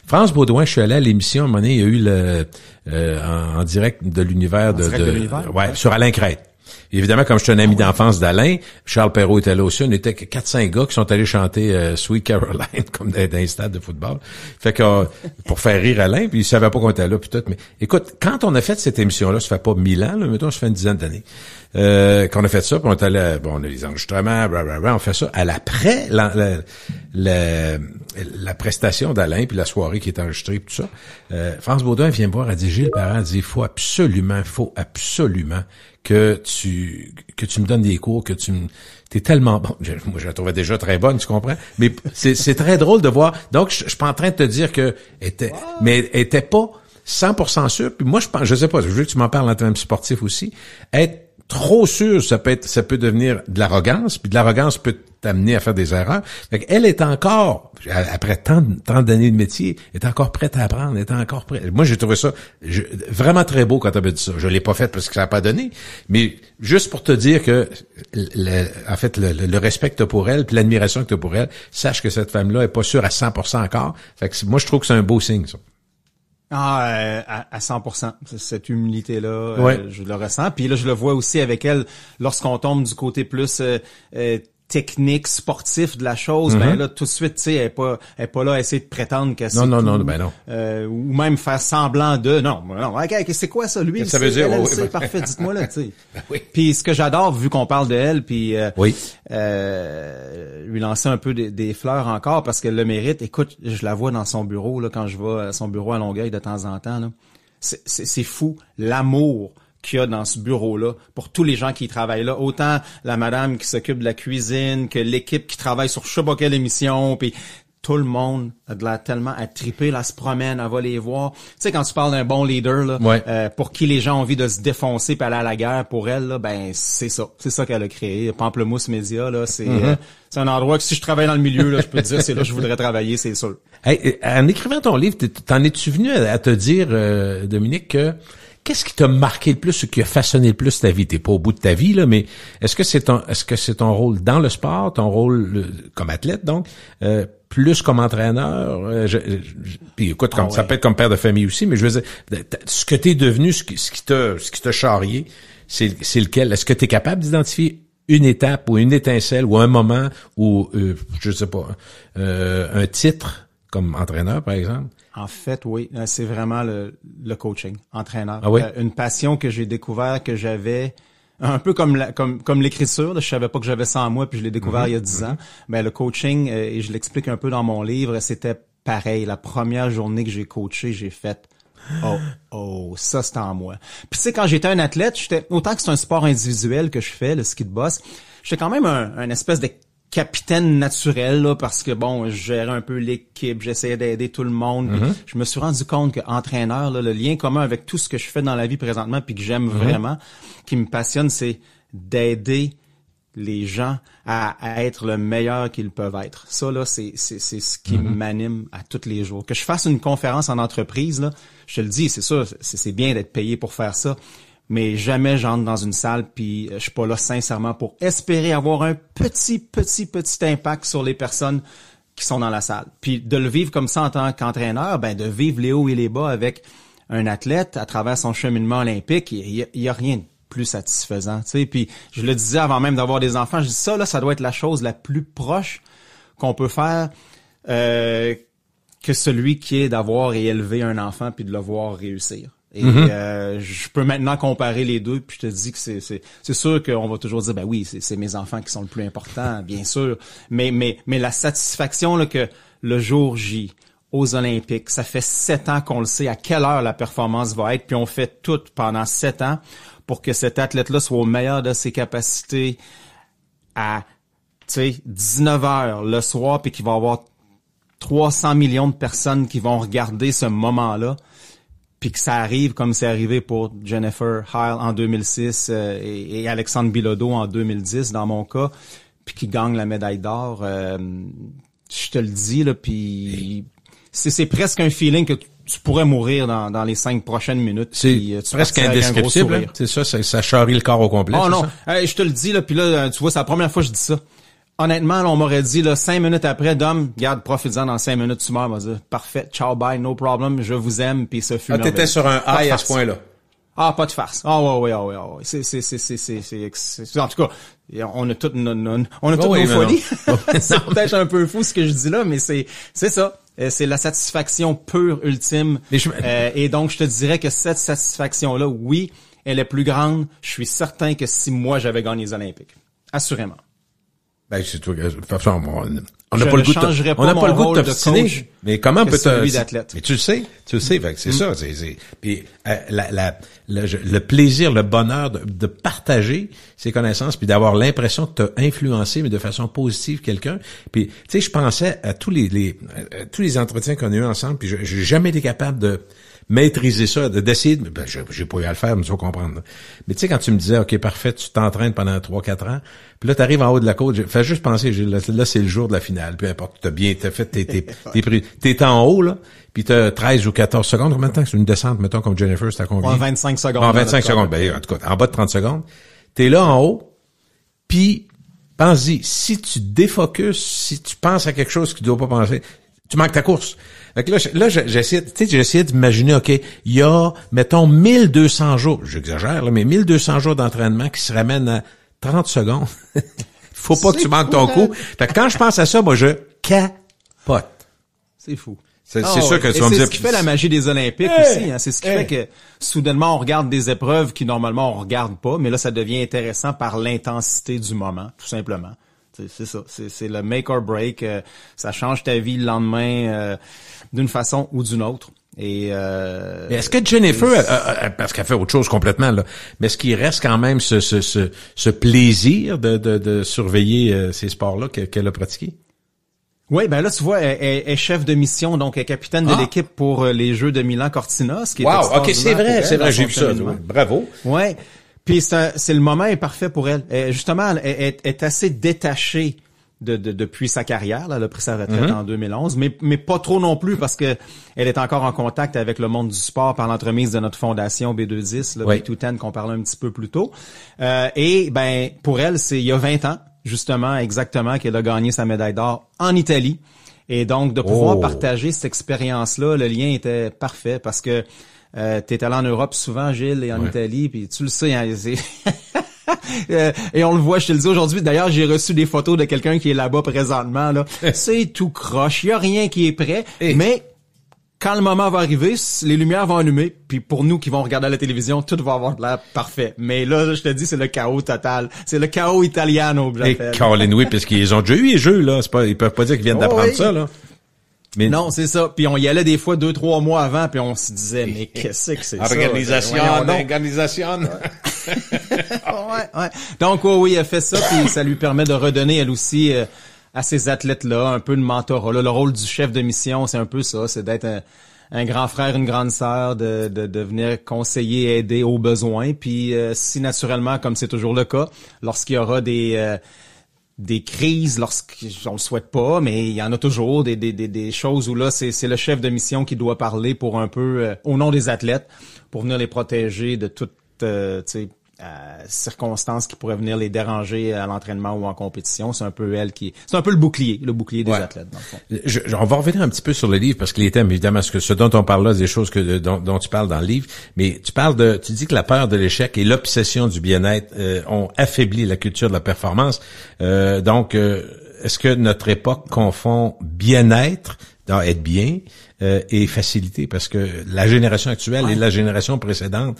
France Baudouin, je suis allé à l'émission, à un moment donné, il y a eu en direct de l'univers de l'univers? Sur Alain Crête. Évidemment, comme je suis un ami d'enfance d'Alain, Charles Perrault était là aussi, on était 4-5 gars qui sont allés chanter Sweet Caroline comme dans un stade de football. Fait que pour faire rire Alain, puis il savait pas qu'on était là puis tout. Mais écoute, quand on a fait cette émission-là, ça fait pas 1000 ans, là, mettons, ça fait une dizaine d'années. Qu'on a fait ça, puis on est allé, on a les enregistrements, blablabla, on fait ça. À l'après la prestation d'Alain puis la soirée qui est enregistrée puis tout ça, France Baudouin vient me voir, elle dit Gilles Parent, elle dit faut absolument que tu me donnes des cours, que tu T'es tellement bon. Moi, je la trouvais déjà très bonne, tu comprends? Mais c'est très drôle de voir. Donc, je suis pas en train de te dire que mais elle était pas 100% sûre. Puis moi, je sais pas, je veux que tu m'en parles en termes sportifs aussi. Être trop sûr, ça peut devenir de l'arrogance, puis de l'arrogance peut t'amener à faire des erreurs. Fait qu'elle est encore, après tant d'années de métier, est encore prête à apprendre, est encore prête. Moi, j'ai trouvé ça vraiment très beau quand t'avais dit ça. Je l'ai pas fait parce que ça n'a pas donné, mais juste pour te dire que, le respect que t'as pour elle, puis l'admiration que t'as pour elle, sache que cette femme-là est pas sûre à 100% encore. Fait que moi, je trouve que c'est un beau signe, ça. À 100%. Cette humilité-là, ouais. Je le ressens. Puis là, je le vois aussi avec elle lorsqu'on tombe du côté plus technique, sportif de la chose. Ben là, tout de suite, tu sais, elle est pas là à essayer de prétendre que c'est non, tout, ou même faire semblant de non. Okay, c'est quoi ça, lui? Ça veut dire, c'est parfait. Dites-moi là, tu sais. Ben oui. Puis ce que j'adore, vu qu'on parle de elle, puis oui. Lui lancer un peu des fleurs encore parce qu'elle le mérite. Écoute, je la vois dans son bureau là quand je vais à son bureau à Longueuil de temps en temps là. C'est fou l'amour qu'il y a dans ce bureau-là pour tous les gens qui y travaillent là, autant la madame qui s'occupe de la cuisine que l'équipe qui travaille sur je sais pas quelle émission, puis tout le monde a de l'air tellement à triper, là, se promène, elle va les voir. Tu sais, quand tu parles d'un bon leader, là, ouais. Pour qui les gens ont envie de se défoncer puis aller à la guerre, pour elle, là, ben c'est ça qu'elle a créé. Pamplemousse Média, là, c'est un endroit que si je travaille dans le milieu, là, je peux te dire, c'est là que je voudrais travailler, c'est sûr. Hey, en écrivant ton livre, t'en es-tu venu à te dire, Dominique, que qu'est-ce qui t'a marqué le plus, ce qui a façonné le plus ta vie? T'es pas au bout de ta vie, là, mais est-ce que c'est ton rôle dans le sport, ton rôle comme athlète, donc, plus comme entraîneur? Puis écoute, ça peut être comme père de famille aussi, mais je veux dire, ce que t'es devenu, ce qui t'a charrié, c'est lequel? Est-ce que t'es capable d'identifier une étape ou une étincelle ou un moment ou, je sais pas, un titre comme entraîneur, par exemple? En fait, oui, c'est vraiment le coaching, entraîneur. Ah oui? Une passion que j'ai découvert, que j'avais un peu comme l'écriture. Là, je savais pas que j'avais ça en moi, puis je l'ai découvert il y a 10 ans. Ben le coaching, et je l'explique un peu dans mon livre, c'était pareil. La première journée que j'ai coaché, j'ai fait ça c'était en moi. Puis tu sais, quand j'étais un athlète, autant que c'est un sport individuel que je fais, le ski de boss, j'étais quand même un espèce de capitaine naturel là, parce que bon, je gérais un peu l'équipe, j'essayais d'aider tout le monde. Je me suis rendu compte que entraîneur, là, le lien commun avec tout ce que je fais dans la vie présentement puis que j'aime vraiment, qui me passionne, c'est d'aider les gens à être le meilleur qu'ils peuvent être. Ça là, c'est ce qui m'anime à tous les jours. Que je fasse une conférence en entreprise là, je te le dis, c'est sûr, c'est bien d'être payé pour faire ça. Mais jamais j'entre dans une salle puis je suis pas là sincèrement pour espérer avoir un petit impact sur les personnes qui sont dans la salle. Puis de le vivre comme ça en tant qu'entraîneur, ben de vivre les hauts et les bas avec un athlète à travers son cheminement olympique, il y a rien de plus satisfaisant, tu sais. Puis je le disais avant même d'avoir des enfants, je dis ça là, ça doit être la chose la plus proche qu'on peut faire que celui qui est d'avoir et élever un enfant puis de le voir réussir. Et je peux maintenant comparer les deux, puis je te dis que c'est sûr qu'on va toujours dire ben oui, c'est mes enfants qui sont le plus important, bien sûr, mais la satisfaction là que le jour J aux Olympiques, ça fait 7 ans qu'on le sait à quelle heure la performance va être, puis on fait tout pendant 7 ans pour que cet athlète-là soit au meilleur de ses capacités à 19 heures le soir, puis qu'il va y avoir 300 millions de personnes qui vont regarder ce moment-là. Puis que ça arrive comme c'est arrivé pour Jennifer Heil en 2006 et Alexandre Bilodeau en 2010 dans mon cas, puis qui gagne la médaille d'or. Je te le dis là, puis c'est presque un feeling que tu pourrais mourir dans les 5 prochaines minutes. C'est presque indescriptible. C'est ça charrie le corps au complet. Oh non, je te le dis là, puis là tu vois, c'est la première fois que je dis ça. Honnêtement, là, on m'aurait dit là 5 minutes après, Dom, garde, profite-en, dans 5 minutes tu meurs. On m'a dit parfait, ciao, bye, no problem, je vous aime, puis ce fut merveilleux. T'étais sur un high à ce point-là. Ah, pas de farce. Ouais. C'est en tout cas, on a toutes nos folies. C'est peut-être un peu fou ce que je dis là, mais c'est ça. C'est la satisfaction pure, ultime. Et donc, je te dirais que cette satisfaction-là, oui, elle est plus grande. Je suis certain que si moi j'avais gagné les Olympiques. Assurément. Ben, c'est tout. De toute façon, on n'a Je pas le ne goût changerais on pas n'a pas mon le goût de rôle de t'obstiner. coach Mais comment que peut-être celui d'athlète. Mais tu le sais, fait que c'est ça, puis le plaisir, le bonheur de partager ses connaissances puis d'avoir l'impression que tu as influencé mais de façon positive quelqu'un. Puis tu sais, je pensais à tous les entretiens qu'on a eu ensemble puis j'ai jamais été capable de maîtriser ça, d'essayer de, ben, j'ai pas eu à le faire, mais tu vas comprendre. Là. Mais tu sais, quand tu me disais, OK, parfait, tu t'entraînes pendant 3-4 ans, puis là, t'arrives en haut de la côte, fais juste penser, là, c'est le jour de la finale, peu importe, t'as fait, t'es en haut, là, puis t'as 13 ou 14 secondes, combien de temps? C'est une descente, mettons, comme Jennifer, c'est à combien? En 25 secondes. En 25 secondes, ben, en tout cas, en bas de 30 secondes. T'es là en haut, puis, pense-y, si tu défocuses, si tu penses à quelque chose que tu dois pas penser, tu manques ta course. Fait que là, j'essayais d'imaginer, OK, il y a, mettons, 1200 jours, j'exagère, là, mais 1200 jours d'entraînement qui se ramènent à 30 secondes. Faut pas que tu manques ton coup. Fait que quand je pense à ça, moi, je capote. C'est fou. C'est sûr que tu vas me dire... C'est ce qui fait la magie des Olympiques aussi. Hein. C'est ce qui fait que, soudainement, on regarde des épreuves qui, normalement, on regarde pas, mais là, ça devient intéressant par l'intensité du moment, tout simplement. C'est ça, c'est le make or break. Ça change ta vie le lendemain d'une façon ou d'une autre. Et mais est-ce que Jennifer, parce qu'elle fait autre chose complètement là, mais est-ce qu'il reste quand même ce plaisir de surveiller ces sports-là qu'elle a pratiqués? Oui, ben là tu vois, elle est chef de mission, donc elle est capitaine de l'équipe pour les Jeux de Milan-Cortina, ce qui est extraordinaire. OK, c'est vrai, j'ai vu ça. Bravo. Ouais. Puis c'est le moment est parfait pour elle. Justement, elle est assez détachée depuis sa carrière. Là, elle a pris sa retraite en 2011, mais pas trop non plus parce que elle est encore en contact avec le monde du sport par l'entremise de notre fondation B210, B210 qu'on parlait un petit peu plus tôt. Et ben pour elle, c'est il y a 20 ans justement exactement qu'elle a gagné sa médaille d'or en Italie. Et donc de pouvoir partager cette expérience-là, le lien était parfait parce que t'es allé en Europe souvent, Gilles, et en Italie, puis tu le sais, hein, et on le voit, je te le dis aujourd'hui. D'ailleurs, j'ai reçu des photos de quelqu'un qui est là-bas présentement. Là, c'est tout croche, il y a rien qui est prêt, mais quand le moment va arriver, les lumières vont allumer, puis pour nous qui vont regarder à la télévision, tout va avoir l'air parfait. Mais là, je te dis, c'est le chaos total. C'est le chaos italiano que j'appelle. Et Colin, oui, parce qu'ils ont déjà eu les jeux, là. C'est pas, ils peuvent pas dire qu'ils viennent d'apprendre ça, là. Mais non, c'est ça. Puis on y allait des fois 2-3 mois avant, puis on se disait, mais qu'est-ce que c'est ça? Organisation. Ouais. Donc oui, elle fait ça, puis ça lui permet de redonner elle aussi à ces athlètes-là un peu de mentorat. Là, le rôle du chef de mission, c'est un peu ça, c'est d'être un grand frère, une grande sœur, de venir conseiller, aider aux besoins. Puis si naturellement, comme c'est toujours le cas, lorsqu'il y aura des crises, lorsqu'on le souhaite pas, mais il y en a toujours des choses où là, c'est le chef de mission qui doit parler pour un peu, au nom des athlètes, pour venir les protéger de toutes, circonstances qui pourraient venir les déranger à l'entraînement ou en compétition. C'est un peu c'est un peu le bouclier des athlètes, dans le fond. On va revenir un petit peu sur le livre, parce que les thèmes, évidemment, ce dont on parle là, c'est des choses dont tu parles dans le livre, mais tu dis que la peur de l'échec et l'obsession du bien-être ont affaibli la culture de la performance. Donc, est-ce que notre époque confond bien-être, être bien, et facilité? Parce que la génération actuelle et la génération précédente,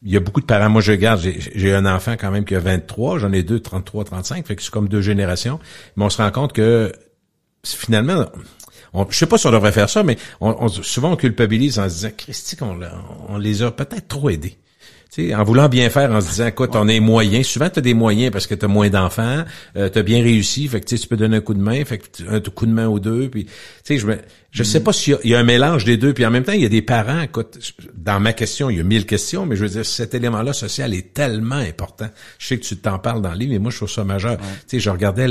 il y a beaucoup de parents. Moi, je regarde, j'ai un enfant quand même qui a 23, j'en ai deux, 33, 35, fait que c'est comme deux générations. Mais on se rend compte que, finalement, je sais pas si on devrait faire ça, mais souvent on culpabilise en se disant, Christy, on les a peut-être trop aidés. Tu sais, en voulant bien faire, en se disant, écoute, on est moyen. Souvent, tu as des moyens parce que tu as moins d'enfants, tu as bien réussi, fait que tu peux donner un coup de main, fait que un coup de main ou deux, puis tu sais, je sais pas s'il y a un mélange des deux, puis en même temps, il y a des parents, écoute, dans ma question, il y a 1000 questions, mais je veux dire, cet élément-là social est tellement important. Je sais que tu t'en parles dans le livre, mais moi, je trouve ça majeur. Tu sais, je regardais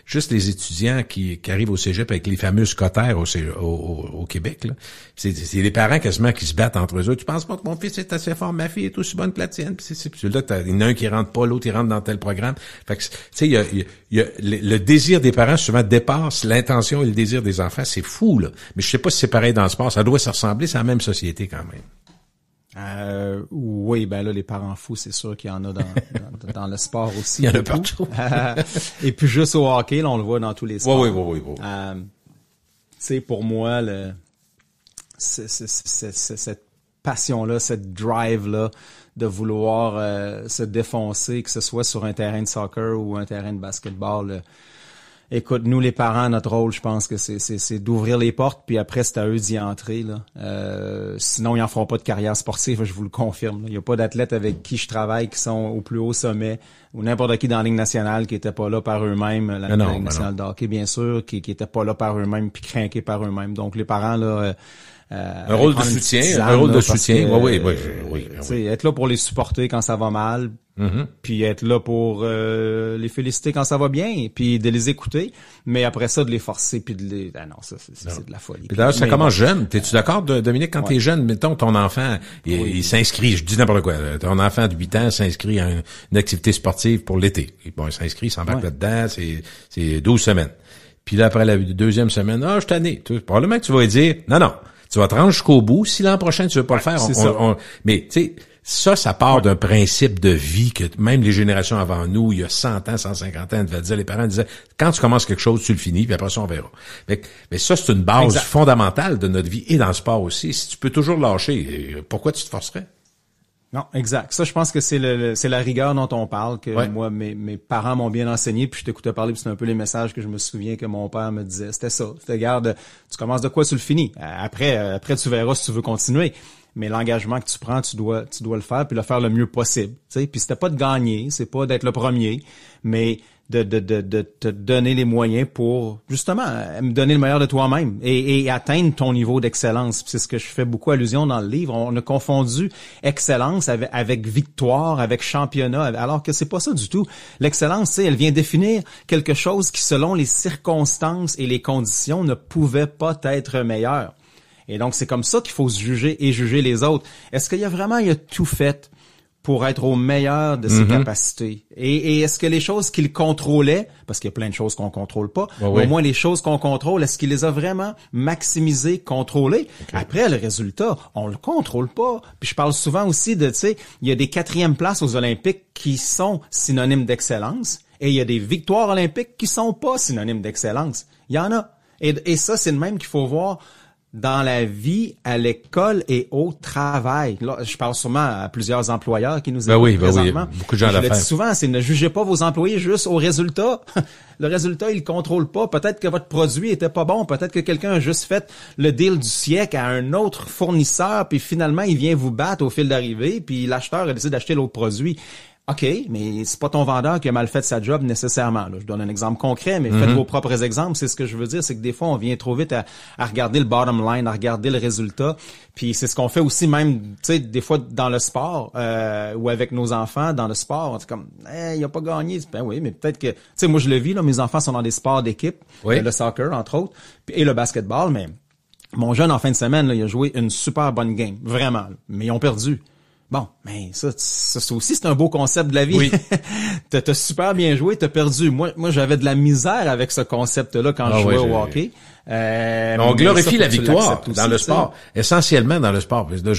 juste les étudiants qui arrivent au cégep avec les fameux scolaires au Québec, là. C'est les parents quasiment qui se battent entre eux. Tu penses pas que mon fils est assez fort, ma fille est aussi bonne que la tienne, puis là, il y en a un qui rentre pas, l'autre, il rentre dans tel programme. Fait que, tu sais, il y a le désir des parents souvent dépasse l'intention et le désir des enfants. C'est fou, là. Mais je sais pas si c'est pareil dans le sport. Ça doit se ressembler, c'est la même société quand même. Oui, ben là, les parents fous, c'est sûr qu'il y en a dans le sport aussi. Il y en a partout. Et puis juste au hockey, là, on le voit dans tous les sports. Oui. Tu sais, pour moi, cette passion-là, cette drive-là, de vouloir se défoncer, que ce soit sur un terrain de soccer ou un terrain de basketball, Écoute, nous les parents, notre rôle, je pense que c'est d'ouvrir les portes, puis après c'est à eux d'y entrer là. Sinon ils en feront pas de carrière sportive, je vous le confirme. Il y a pas d'athlètes avec qui je travaille qui sont au plus haut sommet, ou n'importe qui dans la Ligue nationale qui était pas là par eux-mêmes, la Ligue nationale de hockey bien sûr, qui était pas là par eux-mêmes puis craqués par eux-mêmes. Donc les parents là. Un rôle de soutien, oui. Être là pour les supporter quand ça va mal, puis être là pour les féliciter quand ça va bien, puis de les écouter, mais après ça de les forcer puis de les non, ça c'est de la folie. Puis d'ailleurs, ça commence jeune. T'es-tu d'accord, Dominique, quand t'es jeune, mettons ton enfant, il s'inscrit, je dis n'importe quoi, ton enfant de 8 ans s'inscrit à une activité sportive pour l'été. Bon, il s'inscrit, il s'embarque là-dedans, c'est 12 semaines. Puis là, après la deuxième semaine, je suis tanné. Probablement que tu vas lui dire, non, tu vas te rendre jusqu'au bout. Si l'an prochain, tu veux pas le faire, mais tu sais, ça part d'un principe de vie que même les générations avant nous, il y a 100 ans, 150 ans, les parents disaient, quand tu commences quelque chose, tu le finis, puis après ça, on verra. Mais ça, c'est une base fondamentale de notre vie et dans le sport aussi. Si tu peux toujours lâcher, pourquoi tu te forcerais? Non, exact. Ça, je pense que c'est la rigueur dont on parle, que moi, mes parents m'ont bien enseigné, puis je t'écoutais parler, puis c'est un peu les messages que je me souviens que mon père me disait. C'était ça. C'était, garde, tu commences de quoi, tu le finis. Après, tu verras si tu veux continuer. Mais l'engagement que tu prends, tu dois le faire, puis le faire le mieux possible. Tu sais, puis c'était pas de gagner, c'est pas d'être le premier, mais de te donner les moyens pour justement me donner le meilleur de toi-même et atteindre ton niveau d'excellence. C'est ce que je fais beaucoup allusion dans le livre. On a confondu excellence avec victoire, avec championnat, alors que c'est pas ça du tout. L'excellence, tu sais, elle vient définir quelque chose qui, selon les circonstances et les conditions, ne pouvait pas être meilleur. Et donc, c'est comme ça qu'il faut se juger et juger les autres. Est-ce qu'il y a tout fait pour être au meilleur de ses capacités? Et est-ce que les choses qu'il contrôlait, parce qu'il y a plein de choses qu'on contrôle pas, mais au moins les choses qu'on contrôle, est-ce qu'il les a vraiment maximisées, contrôlées? Okay. Après, le résultat, on le contrôle pas. Puis je parle souvent aussi de, tu sais, il y a des 4e places aux Olympiques qui sont synonymes d'excellence et il y a des victoires olympiques qui sont pas synonymes d'excellence. Il y en a. Et ça, c'est le même qu'il faut voir dans la vie, à l'école et au travail. Là, je parle sûrement à plusieurs employeurs qui nous écoutent présentement. Beaucoup de gens je le dis souvent, c'est ne jugez pas vos employés juste au résultat. Le résultat, il contrôle pas. Peut-être que votre produit était pas bon. Peut-être que quelqu'un a juste fait le deal du siècle à un autre fournisseur, puis finalement, il vient vous battre au fil d'arrivée, puis l'acheteur a décidé d'acheter l'autre produit. OK, mais c'est pas ton vendeur qui a mal fait sa job nécessairement. Là, je donne un exemple concret, mais faites vos propres exemples. C'est ce que je veux dire, c'est que des fois, on vient trop vite à regarder le bottom line, à regarder le résultat. Puis c'est ce qu'on fait aussi même, tu sais, des fois dans le sport ou avec nos enfants dans le sport. C'est comme, il a pas gagné. Ben oui, mais peut-être que, tu sais, moi je le vis, là, mes enfants sont dans des sports d'équipe, le soccer entre autres, et le basketball, mais mon jeune en fin de semaine, là, il a joué une super bonne game, vraiment, là, mais ils ont perdu. Bon, mais ça aussi, c'est un beau concept de la vie. Oui. T'as super bien joué, t'as perdu. Moi, j'avais de la misère avec ce concept-là quand je jouais au hockey. On glorifie la victoire dans le sport. Essentiellement dans le sport. Là,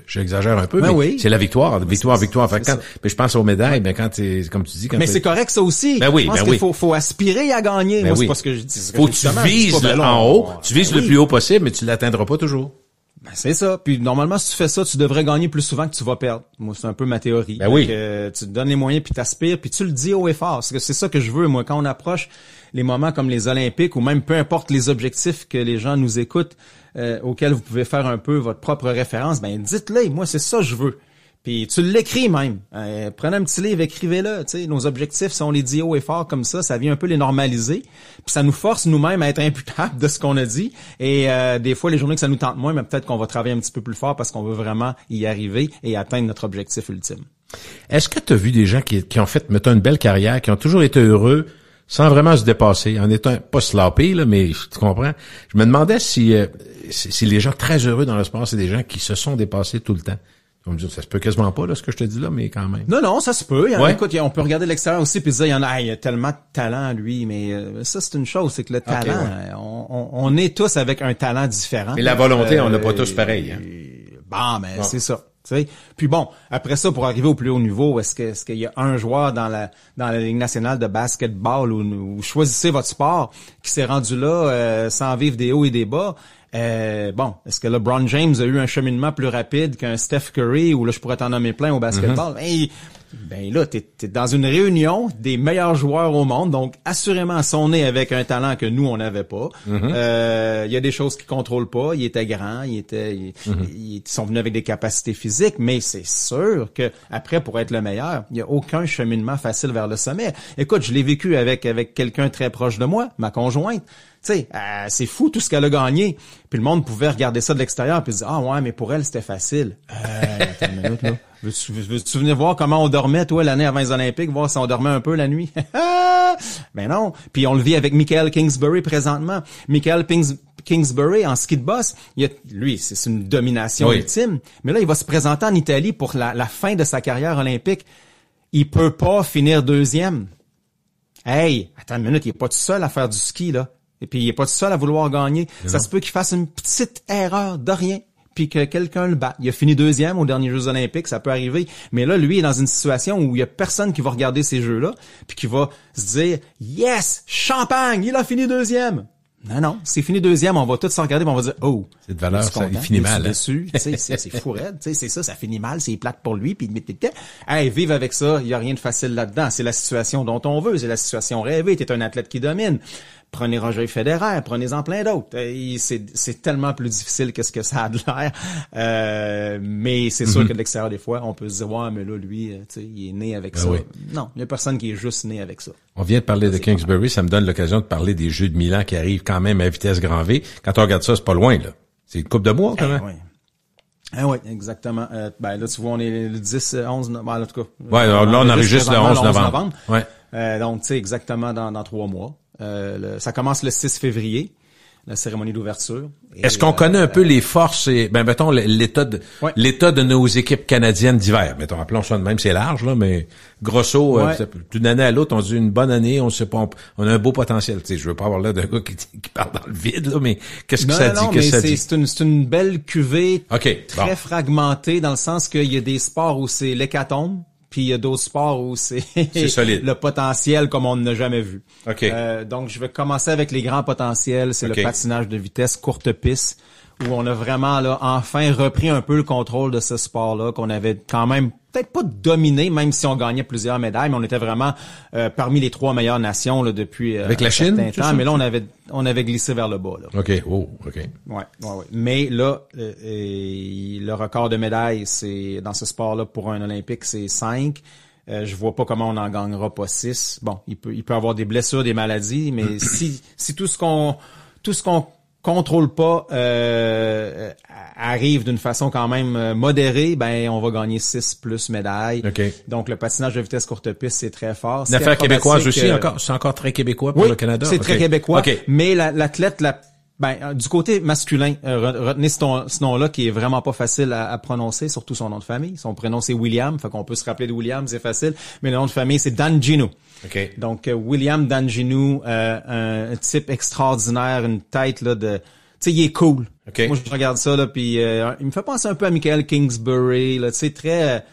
j'exagère un peu, mais c'est la victoire. Victoire. Mais je pense aux médailles, ben quand comme tu dis, mais c'est correct ça aussi. Ben oui, je pense qu'il faut aspirer à gagner. Moi, c'est pas ce que je dis. Faut que tu vises en haut. Tu vises le plus haut possible, mais tu l'atteindras pas toujours. Ben c'est ça. Puis normalement, si tu fais ça, tu devrais gagner plus souvent que tu vas perdre. Moi, c'est un peu ma théorie. Ben oui. Tu te donnes les moyens, puis t'aspires, puis tu le dis haut et fort. C'est ça que je veux, moi, quand on approche les moments comme les Olympiques, ou même peu importe les objectifs que les gens nous écoutent, auxquels vous pouvez faire un peu votre propre référence, ben dites-le. Moi, c'est ça que je veux. Puis tu l'écris même. Prenez un petit livre, écrivez-le. Tu sais, nos objectifs, si on les dit haut et fort comme ça vient un peu les normaliser. Puis ça nous force nous-mêmes à être imputables de ce qu'on a dit. Et des fois, les journées que ça nous tente moins, mais peut-être qu'on va travailler un petit peu plus fort parce qu'on veut vraiment y arriver et atteindre notre objectif ultime. Est-ce que tu as vu des gens qui ont fait, mettons, une belle carrière, qui ont toujours été heureux sans vraiment se dépasser, en étant pas sloppy, là, mais tu comprends? Je me demandais si les gens très heureux dans le sport, c'est des gens qui se sont dépassés tout le temps. On me dit, ça se peut quasiment pas, là, ce que je te dis là, mais quand même. Non, ça se peut. Écoute, on peut regarder l'extérieur aussi puis dire, il y a tellement de talent, lui, mais ça, c'est une chose, c'est que le talent, on est tous avec un talent différent. Mais la volonté, on n'a pas tous pareil. Hein. Bon, mais c'est ça. T'sais. Puis bon, après ça, pour arriver au plus haut niveau, est-ce qu'il y a un joueur dans la Ligue nationale de basketball où choisissez votre sport qui s'est rendu là sans vivre des hauts et des bas? Est-ce que LeBron James a eu un cheminement plus rapide qu'un Steph Curry ou là je pourrais t'en nommer plein au basketball? Ben là, t'es dans une réunion des meilleurs joueurs au monde, donc assurément, sont nés avec un talent que nous, on n'avait pas. Il y a des choses qu'ils contrôlent pas. Ils étaient grands, ils sont venus avec des capacités physiques, mais c'est sûr que après, pour être le meilleur, il y a aucun cheminement facile vers le sommet. Écoute, je l'ai vécu avec quelqu'un très proche de moi, ma conjointe. Tu sais, c'est fou tout ce qu'elle a gagné. Puis le monde pouvait regarder ça de l'extérieur puis se dire, ah ouais, mais pour elle, c'était facile. Attends une minute, là. Veux-tu venir voir comment on dormait, toi, l'année avant les Olympiques, voir si on dormait un peu la nuit? Ben non. Puis on le vit avec Michael Kingsbury présentement. Michael Kingsbury, en ski de boss, lui, c'est une domination ultime. Mais là, il va se présenter en Italie pour la fin de sa carrière olympique. Il peut pas finir deuxième. Hey, attends une minute, il est pas tout seul à faire du ski, là. Et puis, il est pas tout seul à vouloir gagner. Ça se peut qu'il fasse une petite erreur de rien, puis que quelqu'un le bat. Il a fini deuxième aux derniers Jeux olympiques, ça peut arriver. Mais là, lui, il est dans une situation où il y a personne qui va regarder ces jeux-là, puis qui va se dire « Yes! Champagne! Il a fini deuxième! » Non, c'est fini deuxième, on va tous se regarder, on va dire « Oh! » C'est de valeur, ça, il finit mal. Dessus, c'est fou raide, c'est ça finit mal, c'est plate pour lui, puis hey, vive avec ça, il y a rien de facile là-dedans. C'est la situation dont on veut, c'est la situation rêvée, t'es un athlète qui domine. Prenez Roger Federer, prenez-en plein d'autres. C'est tellement plus difficile que ce que ça a de l'air. Mais c'est sûr que de l'extérieur, des fois, on peut se dire, ouais, mais là, lui, il est né avec ça. Oui. Non, il y a personne qui est juste né avec ça. On vient de parler de Kingsbury, ça me donne l'occasion de parler des Jeux de Milan qui arrivent quand même à vitesse grand V. Quand on regarde ça, c'est pas loin, là. C'est une couple de mois, quand même. Oui, exactement. Là, tu vois, on est le 10, 11, en tout cas. Ouais, là, on enregistre le 11 novembre. Ouais. Donc, tu sais, exactement dans 3 mois. Ça commence le 6 février, la cérémonie d'ouverture. Est-ce qu'on connaît un peu les forces et, mettons, l'état de nos équipes canadiennes d'hiver? Mettons, appelons ça de même, c'est large, là, mais grosso, d'une année à l'autre, on dit une bonne année, on sait pas, on a un beau potentiel. Tu sais, je veux pas avoir l'air d'un gars qui parle dans le vide, là, mais qu'est-ce que ça dit? C'est une belle cuvée très fragmentée dans le sens qu'il y a des sports où c'est l'hécatombe. Puis il y a d'autres sports où c'est solide. Le potentiel comme on n'a jamais vu. Okay. Donc je vais commencer avec les grands potentiels, c'est le patinage de vitesse courte piste où on a vraiment là enfin repris un peu le contrôle de ce sport-là qu'on avait quand même peut-être pas dominé même si on gagnait plusieurs médailles, mais on était vraiment parmi les 3 meilleures nations là depuis avec la Chine, temps, mais là on avait glissé vers le bas là. OK. Ouais. Mais là le record de médailles c'est dans ce sport-là pour un olympique, c'est 5. Je vois pas comment on en gagnera pas 6. Bon, il peut avoir des blessures, des maladies, mais si tout ce qu'on contrôle pas arrive d'une façon quand même modérée, ben on va gagner 6 plus médailles. Okay. Donc le patinage de vitesse courte piste, c'est très fort. Une affaire québécoise aussi, c'est encore très québécois pour le Canada. C'est très québécois. Mais l'athlète du côté masculin, retenez ce nom-là qui est vraiment pas facile à prononcer, surtout son nom de famille. Son prénom c'est William, fait qu'on peut se rappeler de William, c'est facile. Mais le nom de famille c'est Danjinu. Okay. Donc William Danjinu, un type extraordinaire, une tête là de, tu sais, il est cool. Okay. Moi je regarde ça là, puis il me fait penser un peu à Michael Kingsbury, là, tu sais, très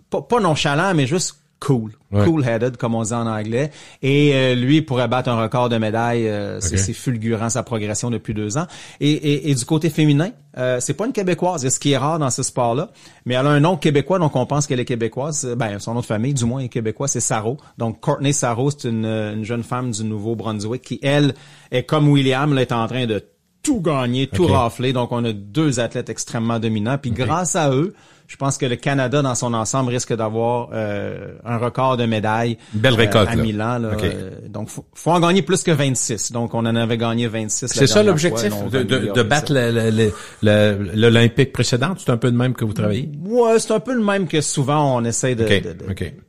pas nonchalant, mais juste cool. Ouais. Cool-headed, comme on dit en anglais. Et lui pourrait battre un record de médailles. C'est fulgurant, sa progression depuis 2 ans. Et du côté féminin, c'est pas une Québécoise, ce qui est rare dans ce sport-là. Mais elle a un nom québécois, donc on pense qu'elle est québécoise. Son nom de famille, du moins, est québécois, c'est Sarro. Donc Courtney Sarro, c'est une jeune femme du Nouveau-Brunswick qui, elle, est comme William, là, est en train de tout gagner, tout rafler. Donc on a 2 athlètes extrêmement dominants. Puis grâce à eux, je pense que le Canada, dans son ensemble, risque d'avoir un record de médailles belle récolte, à Milan. Là. Donc, faut en gagner plus que 26. Donc, on en avait gagné 26. C'est ça l'objectif, de battre l'Olympique précédente? C'est un peu le même que vous travaillez? Ouais, c'est un peu le même que souvent on essaie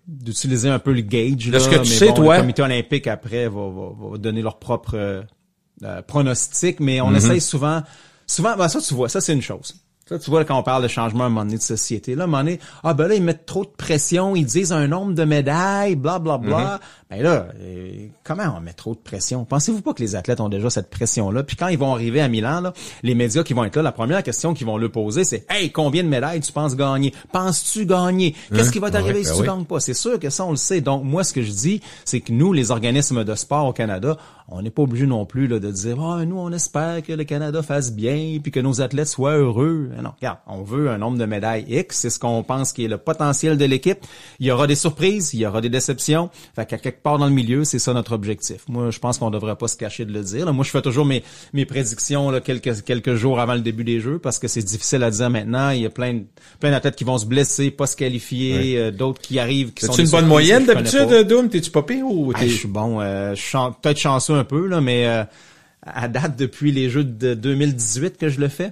d'utiliser un peu le gauge. Est-ce que tu sais, toi? Le comité olympique, après, va donner leur propre pronostic, mais on essaye souvent, ça, tu vois, ça, c'est une chose. Ça, tu vois, quand on parle de changement à un moment donné de société, là, à un moment donné, là, ils mettent trop de pression, ils disent un nombre de médailles, blablabla. Ben là, comment on met trop de pression? Pensez-vous pas que les athlètes ont déjà cette pression-là? Puis quand ils vont arriver à Milan, là, les médias qui vont être là, la première question qu'ils vont leur poser, c'est « Hey, combien de médailles tu penses gagner? Penses-tu gagner? Qu'est-ce qui va t'arriver si tu gagnes pas? » C'est sûr que ça, on le sait. Donc, moi, ce que je dis, c'est que nous, les organismes de sport au Canada, on n'est pas obligé non plus là, de dire « nous, on espère que le Canada fasse bien puis que nos athlètes soient heureux. » Non, regarde, on veut un nombre de médailles X, c'est ce qu'on pense qui est le potentiel de l'équipe. Il y aura des surprises, il y aura des déceptions. Fait qu'à quelque part dans le milieu, c'est ça notre objectif. Moi, je pense qu'on devrait pas se cacher de le dire. Là, moi, je fais toujours mes prédictions là, quelques jours avant le début des jeux parce que c'est difficile à dire maintenant. Il y a plein d'athlètes qui vont se blesser, pas se qualifier, d'autres qui arrivent qui sont une bonne moyenne d'habitude, Doom? T'es-tu pas pire ou je suis bon. Je suis peut-être chanceux un peu, là, mais à date, depuis les Jeux de 2018 que je le fais,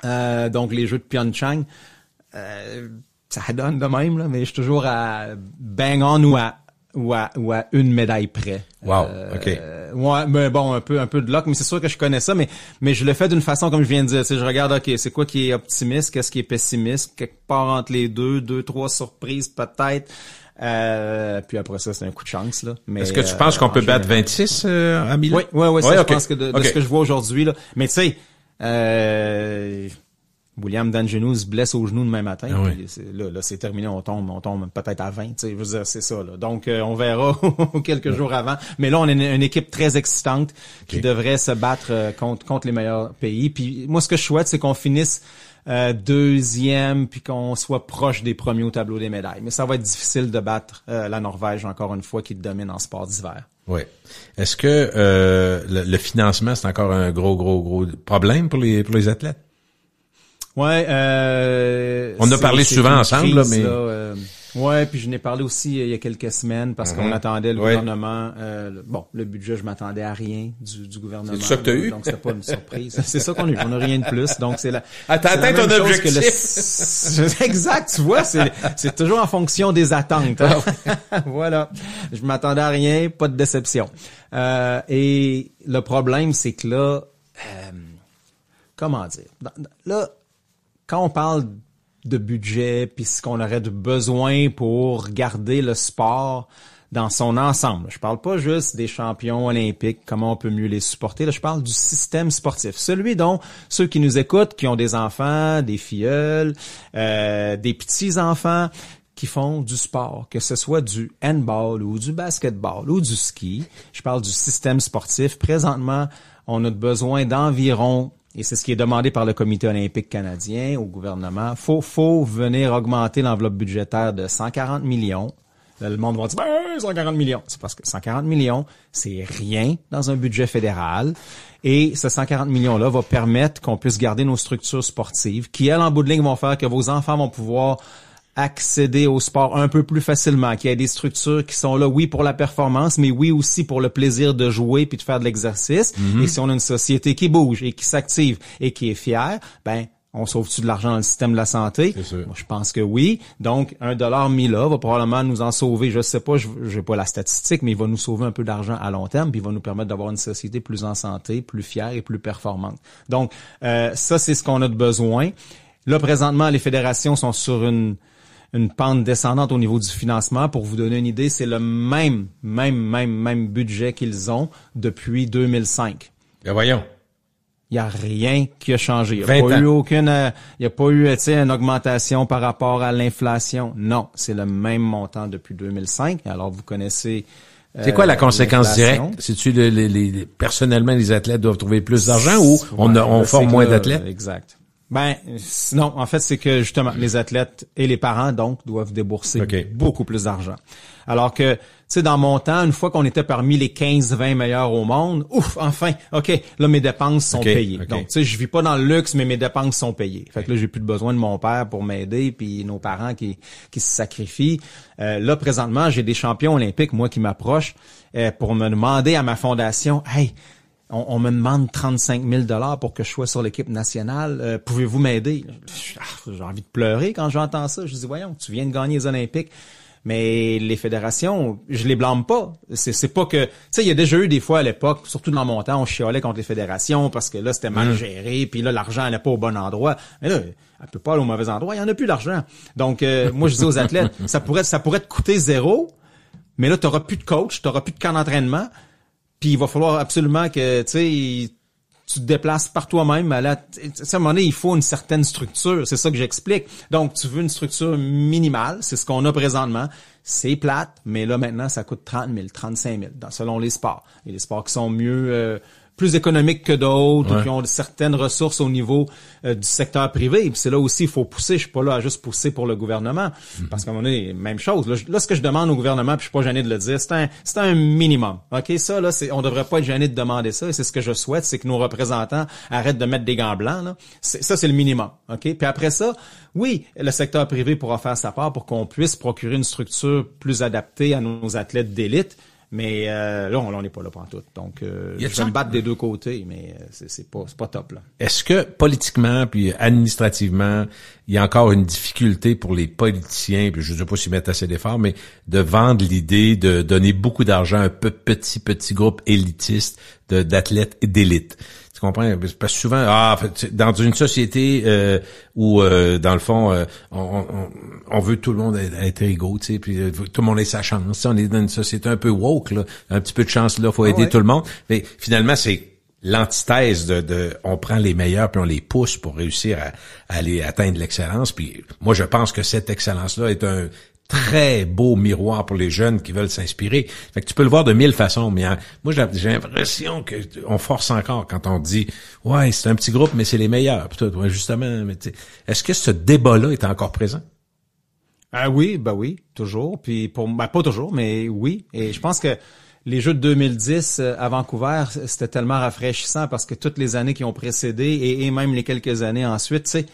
donc les Jeux de Pyeongchang, ça donne de même, là, mais je suis toujours à bang on ou à une médaille près. Wow, OK. Ouais, mais bon, un peu de luck, mais c'est sûr que je connais ça, mais je le fais d'une façon comme je viens de dire. Tu sais, je regarde, OK, c'est quoi qui est optimiste, qu'est-ce qui est pessimiste, quelque part entre les deux, trois surprises peut-être. Puis après ça, c'est un coup de chance, là. Mais est-ce que tu penses qu'on peut battre 26 à Milan? Oui, ça, je pense que de ce que je vois aujourd'hui, là. Mais tu sais, William Danjenu se blesse au genou demain matin. Ah oui. Là, c'est terminé, on tombe peut-être à 20. Tu sais, je veux dire, c'est ça, là. Donc, on verra quelques jours avant. Mais là, on est une équipe très excitante qui devrait se battre contre les meilleurs pays. Puis moi, ce que je souhaite, c'est qu'on finisse deuxième, puis qu'on soit proche des premiers au tableau des médailles. Mais ça va être difficile de battre la Norvège, encore une fois, qui domine en sport d'hiver. Oui. Est-ce que le financement, c'est encore un gros problème pour les athlètes? Ouais. On a parlé souvent ensemble, crise, mais... Là, ouais, puis je n'ai parlé aussi il y a quelques semaines parce qu'on attendait le gouvernement. Le budget, je m'attendais à rien du gouvernement. C'est ça que t'as eu? Donc c'était pas une surprise. C'est ça qu'on a eu. On n'a rien de plus. Donc c'est la. T'as atteint ton objectif. Exact. Tu vois, c'est toujours en fonction des attentes. Hein? Voilà. Je m'attendais à rien, pas de déception. Et le problème, c'est que là, comment dire? Là, quand on parle de budget, puis ce qu'on aurait de besoin pour garder le sport dans son ensemble. Je parle pas juste des champions olympiques, comment on peut mieux les supporter. Là, je parle du système sportif. Celui dont ceux qui nous écoutent, qui ont des enfants, des filleuls, des petits-enfants, qui font du sport, que ce soit du handball ou du basketball ou du ski. Je parle du système sportif. Présentement, on a besoin d'environ, et c'est ce qui est demandé par le Comité olympique canadien au gouvernement, faut venir augmenter l'enveloppe budgétaire de 140 millions. Là, le monde va dire, 140 millions. C'est parce que 140 millions, c'est rien dans un budget fédéral. Et ce 140 millions-là va permettre qu'on puisse garder nos structures sportives qui, elles, en bout de ligne, vont faire que vos enfants vont pouvoir accéder au sport un peu plus facilement, qu'il y ait des structures qui sont là, oui, pour la performance, mais oui aussi pour le plaisir de jouer puis de faire de l'exercice. Et si on a une société qui bouge et qui s'active et qui est fière, ben, on sauve-tu de l'argent dans le système de la santé? Moi, je pense que oui. Donc, $1 mis là va probablement nous en sauver. Je sais pas, j'ai pas la statistique, mais il va nous sauver un peu d'argent à long terme puis il va nous permettre d'avoir une société plus en santé, plus fière et plus performante. Donc, ça, c'est ce qu'on a de besoin. Là, présentement, les fédérations sont sur une pente descendante au niveau du financement. Pour vous donner une idée, c'est le même budget qu'ils ont depuis 2005. Ben voyons. Il y a rien qui a changé. Il n'y a pas eu une augmentation par rapport à l'inflation. Non, c'est le même montant depuis 2005. Alors vous connaissez c'est quoi la conséquence directe? C'est-tu personnellement les athlètes doivent trouver plus d'argent ou on forme moins d'athlètes? Exact. Ben non, en fait, c'est que justement les athlètes et les parents donc doivent débourser beaucoup plus d'argent. Alors que tu sais dans mon temps, une fois qu'on était parmi les 15-20 meilleurs au monde, enfin, OK, là mes dépenses sont payées. Donc tu sais, je vis pas dans le luxe mais mes dépenses sont payées. Fait que là j'ai plus besoin de mon père pour m'aider puis nos parents qui se sacrifient. Là présentement, j'ai des champions olympiques moi qui m'approchent pour me demander à ma fondation, hey, on me demande 35 000 pour que je sois sur l'équipe nationale. Pouvez-vous m'aider? J'ai envie de pleurer quand j'entends ça. Je dis, voyons, tu viens de gagner les Olympiques. Mais les fédérations, je les blâme pas. C'est pas que... Tu sais, il y a déjà eu des fois à l'époque, surtout dans mon temps, on chialait contre les fédérations parce que là, c'était mal géré, puis là, l'argent n'allait pas au bon endroit. Mais là, elle peut pas aller au mauvais endroit, il y en a plus d'argent. Donc, moi, je dis aux athlètes, ça pourrait te coûter 0, mais là, t'auras plus de coach, t'auras plus de camp d'entraînement. Puis il va falloir absolument que tu te déplaces par toi-même. À un moment donné, il faut une certaine structure. C'est ça que j'explique. Donc, tu veux une structure minimale. C'est ce qu'on a présentement. C'est plate, mais là, maintenant, ça coûte 30 000, 35 000 selon les sports. Il y a des sports qui sont mieux plus économiques que d'autres, ou qui ont certaines ressources au niveau du secteur privé. Et puis c'est là aussi il faut pousser. Je suis pas là à juste pousser pour le gouvernement, parce qu'à un moment donné, même chose. Là, ce que je demande au gouvernement, puis je suis pas gêné de le dire, c'est un minimum. Ok, ça là, on devrait pas être gêné de demander ça. Et c'est ce que je souhaite, c'est que nos représentants arrêtent de mettre des gants blancs. Là. Ça c'est le minimum. Ok, puis après ça, oui, le secteur privé pourra faire sa part pour qu'on puisse procurer une structure plus adaptée à nos athlètes d'élite. Mais là, on n'est pas là pour tout. Donc, je vais me battre des deux côtés, mais c'est pas top là. Est-ce que politiquement puis administrativement, il y a encore une difficulté pour les politiciens, puis je ne sais pas s'ils mettent assez d'efforts, mais de vendre l'idée de donner beaucoup d'argent à un petit groupe élitiste d'athlètes d'élite? Tu comprends? Parce que souvent, dans une société où, dans le fond, on veut tout le monde être égaux, tu sais, puis tout le monde ait sa chance. On est dans une société un peu woke, là, un petit peu de chance là, faut aider tout le monde. Mais finalement, c'est l'antithèse de on prend les meilleurs puis on les pousse pour réussir à aller atteindre l'excellence. Puis moi, je pense que cette excellence-là est un très beau miroir pour les jeunes qui veulent s'inspirer. Fait que tu peux le voir de 1000 façons, mais moi j'ai l'impression que on force encore quand on dit ouais, c'est un petit groupe mais c'est les meilleurs. Puis toi, justement, mais est-ce que ce débat-là est encore présent? Oui, toujours. Puis pas toujours, mais oui. Et je pense que les Jeux de 2010 à Vancouver, c'était tellement rafraîchissant parce que toutes les années qui ont précédé et même les quelques années ensuite, tu sais,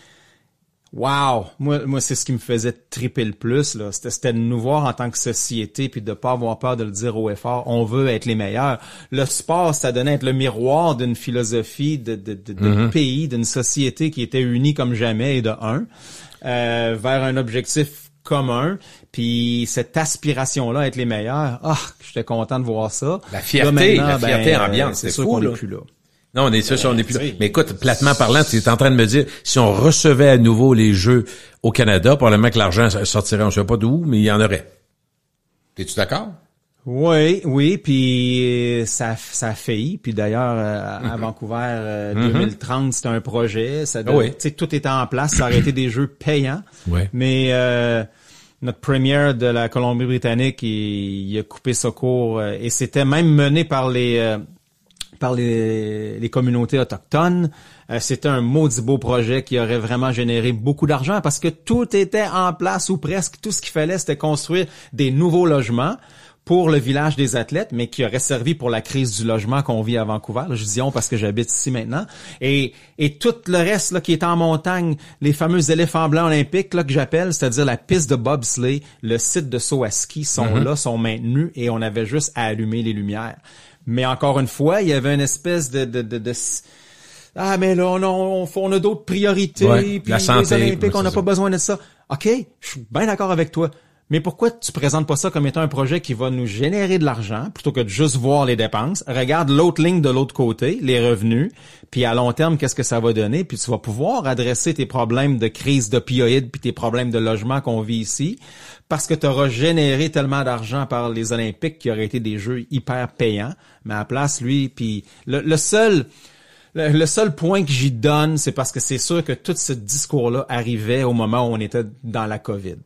wow! Moi, c'est ce qui me faisait triper le plus, là. C'était de nous voir en tant que société puis de pas avoir peur de le dire haut et fort. On veut être les meilleurs. Le sport, ça donnait être le miroir d'une philosophie de pays, d'une société qui était unie comme jamais et vers un objectif commun. Puis cette aspiration-là à être les meilleurs, j'étais content de voir ça. La fierté ambiante, c'est sûr qu'on n'est plus là. Non, on est sûr, on n'est plus là. Mais écoute, platement parlant, tu es en train de me dire, si on recevait à nouveau les Jeux au Canada, probablement que l'argent sortirait, on ne sait pas d'où, mais il y en aurait. Es-tu d'accord? Oui, puis ça a failli. Puis d'ailleurs, à Vancouver, 2030, c'était un projet. Tout était en place. Ça aurait été des Jeux payants. Ouais. Mais notre premier de la Colombie-Britannique, il a coupé ce cours et c'était même mené par les communautés autochtones. C'était un maudit beau projet qui aurait vraiment généré beaucoup d'argent parce que tout était en place ou presque. Tout ce qu'il fallait, c'était construire des nouveaux logements pour le village des athlètes, mais qui aurait servi pour la crise du logement qu'on vit à Vancouver. Là, je dis on parce que j'habite ici maintenant. Et tout le reste là qui est en montagne, les fameux éléphants blancs olympiques là que j'appelle, c'est-à-dire la piste de bobsleigh, le site de saut à ski sont là, sont maintenus et on avait juste à allumer les lumières. Mais encore une fois, il y avait une espèce de mais là on a d'autres priorités, puis la santé, les Olympiques, on n'a pas besoin de ça. OK, je suis bien d'accord avec toi. Mais pourquoi tu présentes pas ça comme étant un projet qui va nous générer de l'argent plutôt que de juste voir les dépenses? Regarde l'autre ligne de l'autre côté, les revenus, puis à long terme, qu'est-ce que ça va donner? Puis tu vas pouvoir adresser tes problèmes de crise d'opioïdes puis tes problèmes de logement qu'on vit ici parce que tu auras généré tellement d'argent par les Olympiques qui auraient été des jeux hyper payants. Mais à la place, lui, puis le seul point que j'y donne, c'est parce que c'est sûr que tout ce discours-là arrivait au moment où on était dans la COVID.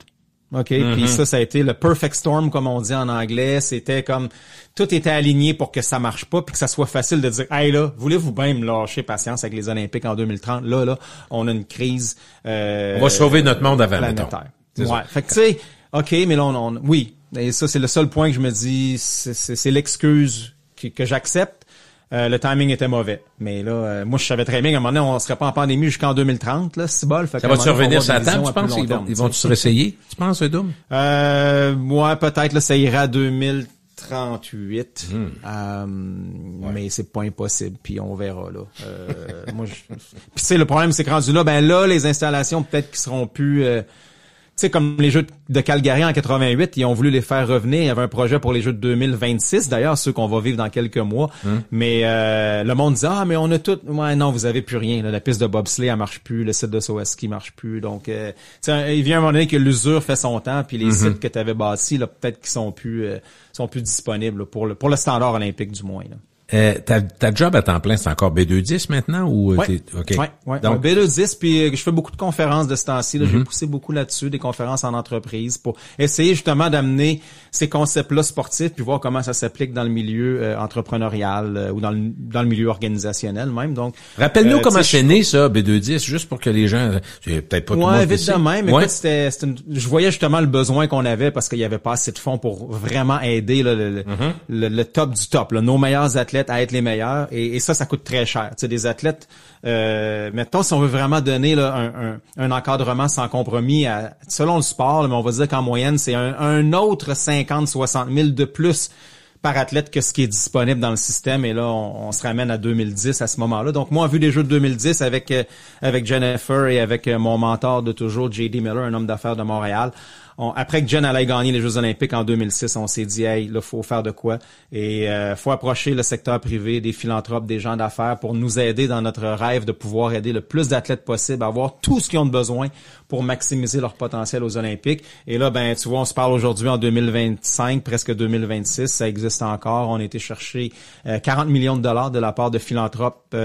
OK, puis ça a été le perfect storm comme on dit en anglais, c'était comme tout était aligné pour que ça marche pas puis que ça soit facile de dire hey là, voulez-vous bien me lâcher patience avec les Olympiques en 2030 là, on a une crise on va sauver notre monde avant planétaire. Ouais, fait que tu sais, OK, mais là oui, et ça c'est le seul point que je me dis c'est l'excuse que j'accepte. Le timing était mauvais. Mais là, moi, je savais très bien qu'à un moment donné, on serait pas en pandémie jusqu'en 2030, là, c'est bol. Ça va-tu revenir sur la table, tu penses? Ils vont-tu se réessayer? Tu penses, Doom? Moi, peut-être, là, ça ira à 2038. Mais c'est pas impossible, puis on verra, là. Puis tu sais, le problème, c'est que rendu là, les installations, peut-être qui seront plus... tu sais, comme les Jeux de Calgary en 88, ils ont voulu les faire revenir. Il y avait un projet pour les Jeux de 2026, d'ailleurs, ceux qu'on va vivre dans quelques mois. Mais le monde disait, mais on a tout... Ouais, non, vous avez plus rien. Là. La piste de bobsleigh, elle marche plus. Le site de saut à ski marche plus. Donc, il vient un moment donné que l'usure fait son temps, puis les sites que tu avais bâtis, là, peut-être qu'ils sont plus disponibles là, pour le standard olympique, du moins. Là. Ta job à temps plein, c'est encore B210 maintenant ou ouais. OK. Ouais. Donc B210, puis je fais beaucoup de conférences de ce temps-ci. J'ai poussé beaucoup là-dessus, des conférences en entreprise pour essayer justement d'amener ces concepts-là sportifs puis voir comment ça s'applique dans le milieu entrepreneurial ou dans le milieu organisationnel même. Donc rappelle-nous comment c'est né ça B210 juste pour que les gens peut-être pas tout le monde vite de même. Écoute, je voyais justement le besoin qu'on avait parce qu'il y avait pas assez de fonds pour vraiment aider là, le top du top, là, nos meilleurs athlètes à être les meilleurs et ça coûte très cher. Tu sais, des athlètes, mettons si on veut vraiment donner là, un encadrement sans compromis selon le sport, là, mais on va dire qu'en moyenne c'est un autre 50-60 000 de plus par athlète que ce qui est disponible dans le système et là on se ramène à 2010 à ce moment-là. Donc moi, vu les Jeux de 2010 avec Jennifer et avec mon mentor de toujours J.D. Miller, un homme d'affaires de Montréal. Après que Jen allait gagner les Jeux olympiques en 2006, on s'est dit, hey, là, faut faire de quoi. Et faut approcher le secteur privé, des philanthropes, des gens d'affaires pour nous aider dans notre rêve de pouvoir aider le plus d'athlètes possible à avoir tout ce qu'ils ont de besoin pour maximiser leur potentiel aux Olympiques. Et là, ben, tu vois, on se parle aujourd'hui en 2025, presque 2026, ça existe encore. On a été chercher 40 millions de dollars de la part de philanthropes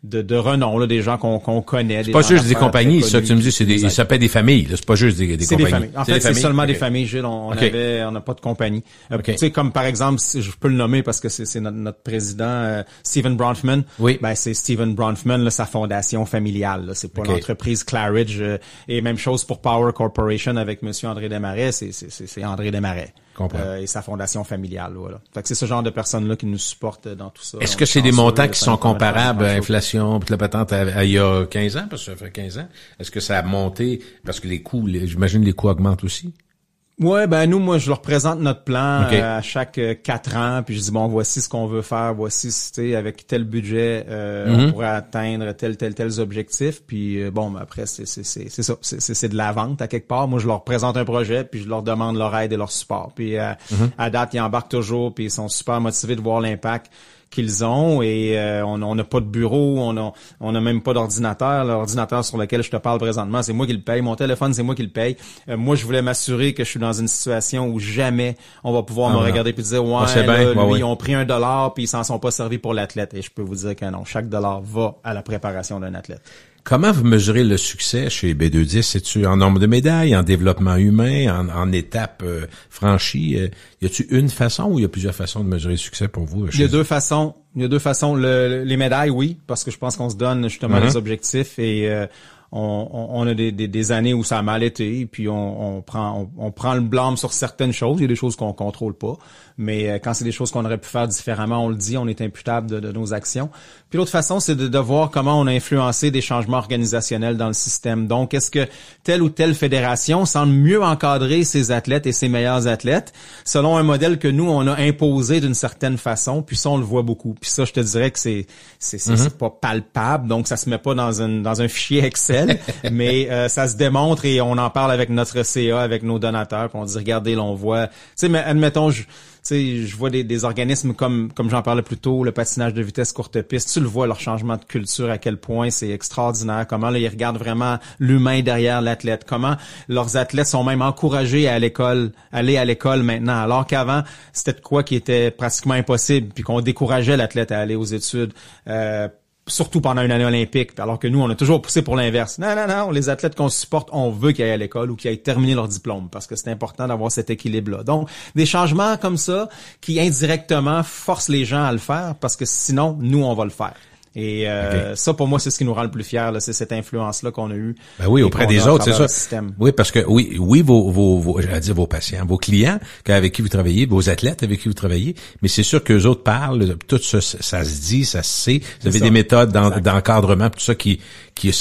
de renom, là, des gens qu'on connaît. C'est pas juste des compagnies, ça que tu me dis, ça peut être des familles, là, c'est pas juste des compagnies. Des familles. En fait, c'est seulement des familles, Gilles. On n'a pas de compagnie. Tu sais, comme par exemple, je peux le nommer parce que c'est notre président, Stephen Bronfman. Oui. Ben, c'est Stephen Bronfman, là, sa fondation familiale, là. C'est pas l'entreprise Claridge, et même chose pour Power Corporation avec monsieur André Desmarais, c'est André Desmarais. Et sa fondation familiale, voilà. Fait que c'est ce genre de personnes-là qui nous supportent dans tout ça. Est-ce que c'est des montants qui sont comparables à l'inflation puis la patente il y a 15 ans, parce que ça fait 15 ans? Est-ce que ça a monté parce que les coûts, j'imagine les coûts augmentent aussi? Ouais, ben moi je leur présente notre plan à chaque 4 ans, puis je dis bon, voici ce qu'on veut faire, voici, tu sais, avec tel budget on pourrait atteindre tels objectifs, puis bon, après c'est ça, c'est de la vente à quelque part. Moi je leur présente un projet, puis je leur demande leur aide et leur support. Puis à date, ils embarquent toujours, puis ils sont super motivés de voir l'impact qu'ils ont et on n'a pas de bureau, on a même pas d'ordinateur. L'ordinateur sur lequel je te parle présentement, c'est moi qui le paye. Mon téléphone, c'est moi qui le paye. Moi, je voulais m'assurer que je suis dans une situation où jamais on va pouvoir me regarder puis dire ils ont pris $1 puis ils s'en sont pas servis pour l'athlète. Et je peux vous dire que non, chaque dollar va à la préparation d'un athlète. Comment vous mesurez le succès chez B210? C'est-tu en nombre de médailles, en développement humain, en étapes franchies? Y a-tu une façon ou y a plusieurs façons de mesurer le succès pour vous? Il y a deux façons. Les médailles, oui, parce que je pense qu'on se donne justement des objectifs et on a des années où ça a mal été, et puis on prend le blâme sur certaines choses. Il y a des choses qu'on contrôle pas, mais quand c'est des choses qu'on aurait pu faire différemment, on le dit, on est imputable de nos actions. Puis l'autre façon, c'est de voir comment on a influencé des changements organisationnels dans le système. Donc, est-ce que telle ou telle fédération semble mieux encadrer ses athlètes et ses meilleurs athlètes selon un modèle que nous, on a imposé d'une certaine façon, puis ça, on le voit beaucoup. Puis ça, je te dirais que c'est pas palpable, donc ça se met pas dans un fichier Excel, mais ça se démontre et on en parle avec notre CA, avec nos donateurs, puis on dit, regardez, là, on voit... Tu sais, mais admettons, je vois des organismes comme j'en parlais plus tôt, le patinage de vitesse courte piste, tu le vois, leur changement de culture, à quel point c'est extraordinaire, comment là, ils regardent vraiment l'humain derrière l'athlète, comment leurs athlètes sont même encouragés à aller à l'école maintenant, alors qu'avant, c'était de quoi qui était pratiquement impossible, puis qu'on décourageait l'athlète à aller aux études, surtout pendant une année olympique, alors que nous, on a toujours poussé pour l'inverse. Non, les athlètes qu'on supporte, on veut qu'ils aillent à l'école ou qu'ils aillent terminer leur diplôme, parce que c'est important d'avoir cet équilibre-là. Donc, des changements comme ça, qui indirectement forcent les gens à le faire, parce que sinon, nous, on va le faire. Et ça, pour moi, c'est ce qui nous rend le plus fiers, là, c'est cette influence-là qu'on a eue. Ben oui, auprès des autres, c'est ça. Oui, parce que oui, j'allais dire vos patients, vos clients avec qui vous travaillez, vos athlètes avec qui vous travaillez, mais c'est sûr qu'eux autres parlent, tout ça, ça se dit, ça se sait. Vous avez des méthodes d'encadrement, tout ça qui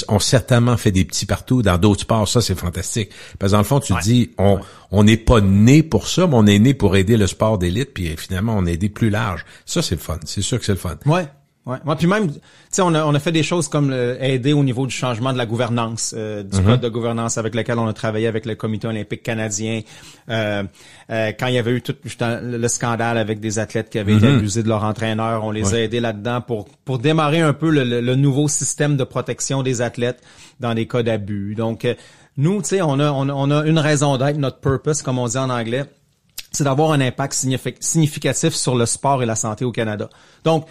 ont certainement fait des petits partout dans d'autres sports. Ça, c'est fantastique. Parce que dans le fond, tu te dis, on n'est pas né pour ça, mais on est né pour aider le sport d'élite, puis finalement, on a aidé plus large. Ça, c'est le fun. C'est sûr que c'est le fun. Ouais. Puis même, tu sais, on a fait des choses comme aider au niveau du changement de la gouvernance, du code de gouvernance avec lequel on a travaillé avec le Comité olympique canadien. Quand il y avait eu tout le scandale avec des athlètes qui avaient été abusés de leur entraîneur, on les a aidés là-dedans pour démarrer un peu le nouveau système de protection des athlètes dans des cas d'abus. Donc, nous, tu sais, on a une raison d'être, notre purpose, comme on dit en anglais. c'est d'avoir un impact significatif sur le sport et la santé au Canada. Donc,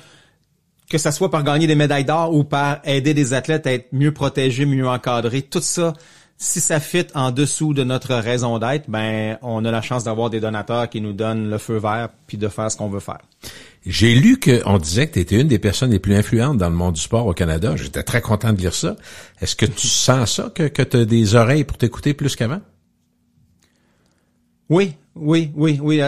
que ça soit par gagner des médailles d'or ou par aider des athlètes à être mieux protégés, mieux encadrés, tout ça, si ça fit en dessous de notre raison d'être, ben on a la chance d'avoir des donateurs qui nous donnent le feu vert puis de faire ce qu'on veut faire. J'ai lu qu'on disait que tu étais une des personnes les plus influentes dans le monde du sport au Canada. J'étais très content de lire ça. Est-ce que tu sens ça, que tu as des oreilles pour t'écouter plus qu'avant? Oui,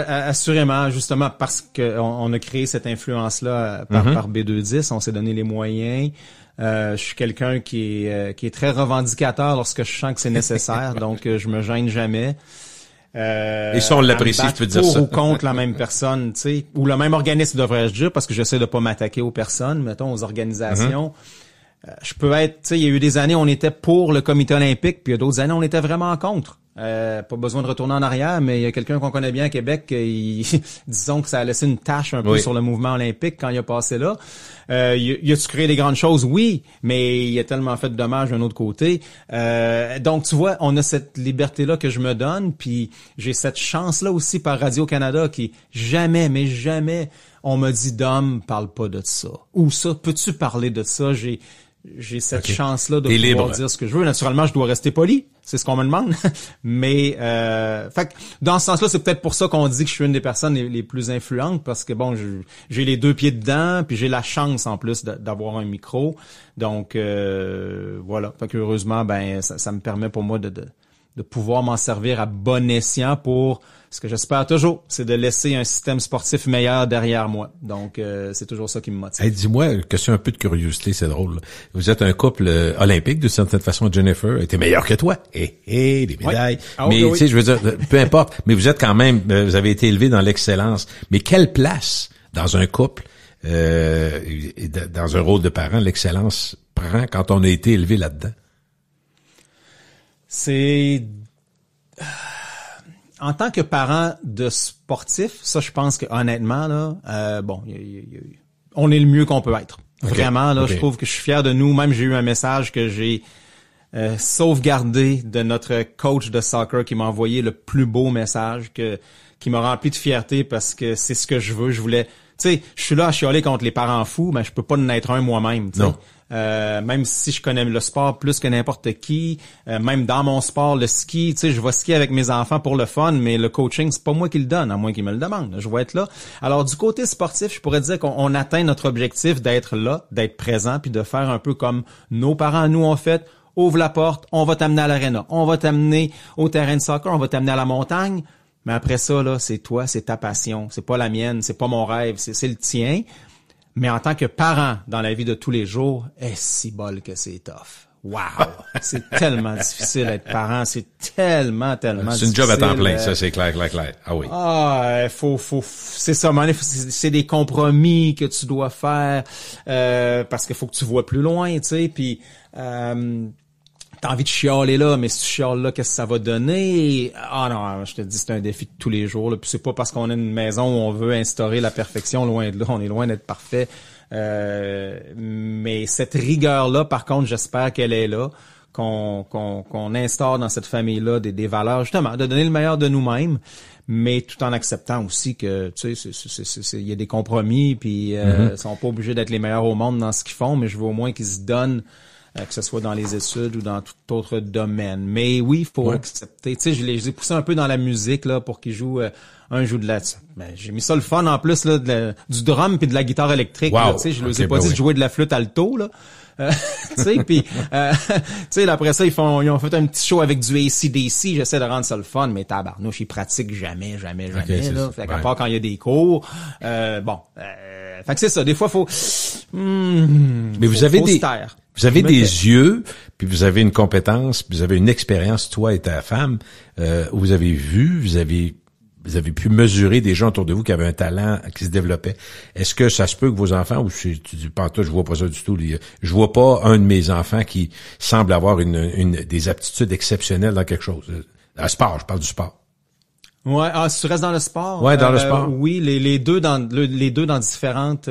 assurément, justement parce que on a créé cette influence-là par B210, on s'est donné les moyens. Je suis quelqu'un qui est très revendicateur lorsque je sens que c'est nécessaire, donc je me gêne jamais. Et ça, on l'apprécie, je peux dire ça. Ou contre la même personne, tu sais, ou le même organisme devrais-je dire, parce que j'essaie de pas m'attaquer aux personnes, mettons aux organisations. Je peux être, tu sais, il y a eu des années on était pour le comité olympique, puis il y a d'autres années on était vraiment contre. Pas besoin de retourner en arrière, mais il y a quelqu'un qu'on connaît bien à Québec, disons que ça a laissé une tache un peu sur le mouvement olympique quand il a passé là. Y a-tu créé des grandes choses? Oui, mais il a tellement fait de dommages d'un autre côté. Donc tu vois, on a cette liberté-là que je me donne, puis j'ai cette chance-là aussi par Radio-Canada qui jamais on me dit Dom, parle pas de ça. Ou ça, peux-tu parler de ça? J'ai cette chance-là de pouvoir dire ce que je veux. Naturellement, je dois rester poli. C'est ce qu'on me demande. Mais, fait que dans ce sens-là, c'est peut-être pour ça qu'on dit que je suis une des personnes les plus influentes parce que bon, j'ai les deux pieds dedans puis j'ai la chance en plus d'avoir un micro. Donc, voilà. Fait que heureusement, ben, ça me permet pour moi de pouvoir m'en servir à bon escient pour ce que j'espère toujours, c'est de laisser un système sportif meilleur derrière moi. Donc, c'est toujours ça qui me motive. Hey, dis-moi, question un peu de curiosité, c'est drôle. Là. Vous êtes un couple olympique, de certaine façon. Jennifer était meilleure que toi. Des médailles. Oui. Ah, mais, tu sais, je veux dire, peu importe. Mais vous êtes quand même, vous avez été élevé dans l'excellence. Mais quelle place dans un couple, dans un rôle de parent, l'excellence prend quand on a été élevé là-dedans? C'est... En tant que parent de sportif, ça, je pense que honnêtement, là, bon, on est le mieux qu'on peut être. Okay. Vraiment, là, je trouve que je suis fier de nous. Même, j'ai eu un message que j'ai sauvegardé de notre coach de soccer qui m'a envoyé le plus beau message qui m'a rempli de fierté parce que c'est ce que je veux. Je voulais, tu sais, je suis là à chialer contre les parents fous, mais je peux pas en être un moi-même, tu sais. Même si je connais le sport plus que n'importe qui, même dans mon sport, le ski, tu sais, je vais skier avec mes enfants pour le fun, mais le coaching, c'est pas moi qui le donne, à moins qu'ils me le demandent. Je vais être là. Alors, du côté sportif, je pourrais dire qu'on atteint notre objectif d'être là, d'être présent, puis de faire un peu comme nos parents nous ont fait. Ouvre la porte, on va t'amener à l'aréna, on va t'amener au terrain de soccer, on va t'amener à la montagne. Mais après ça, là, c'est toi, c'est ta passion. C'est pas la mienne, c'est pas mon rêve, c'est le tien. Mais en tant que parent dans la vie de tous les jours, si bol que c'est tough. Wow! C'est tellement difficile d'être parent, c'est tellement difficile. C'est une job à temps plein, ça, c'est clair. Ah oui. C'est ça, c'est des compromis que tu dois faire, parce qu'il faut que tu vois plus loin, tu sais, puis t'as envie de chialer là, mais si tu chiales là, qu'est-ce que ça va donner? Ah non, je te dis, c'est un défi de tous les jours, là. Puis c'est pas parce qu'on a une maison où on veut instaurer la perfection, loin de là, on est loin d'être parfait. Mais cette rigueur-là, par contre, j'espère qu'elle est là, qu'on instaure dans cette famille-là des valeurs, justement, de donner le meilleur de nous-mêmes, mais tout en acceptant aussi que, tu sais, il y a des compromis, puis ils sont pas obligés d'être les meilleurs au monde dans ce qu'ils font, mais je veux au moins qu'ils se donnent, que ce soit dans les études ou dans tout autre domaine. Mais oui, il faut accepter. Tu sais, je les ai poussés un peu dans la musique là pour qu'ils jouent. Un joue de la. Ben, j'ai mis ça le fun en plus là, du drum puis de la guitare électrique. Wow. Tu sais, je leur ai pas dit de jouer de la flûte alto là. Tu sais, puis tu sais, après ça ils ont fait un petit show avec du AC/DC. J'essaie de rendre ça le fun, mais tabarnouche, ils pratiquent jamais là. Fait qu'à part quand il y a des cours, fait que c'est ça. Des fois faut. Mais vous avez des yeux, puis vous avez une compétence, puis vous avez une expérience, toi et ta femme, où vous avez vu, vous avez pu mesurer des gens autour de vous qui avaient un talent qui se développait. Est-ce que ça se peut que vos enfants, ou tu dis pas toi, je vois pas ça du tout, je vois pas un de mes enfants qui semble avoir des aptitudes exceptionnelles dans quelque chose. Le sport, je parle du sport. Ouais, si tu restes dans le sport. Ouais, dans le sport. Oui, les deux dans différentes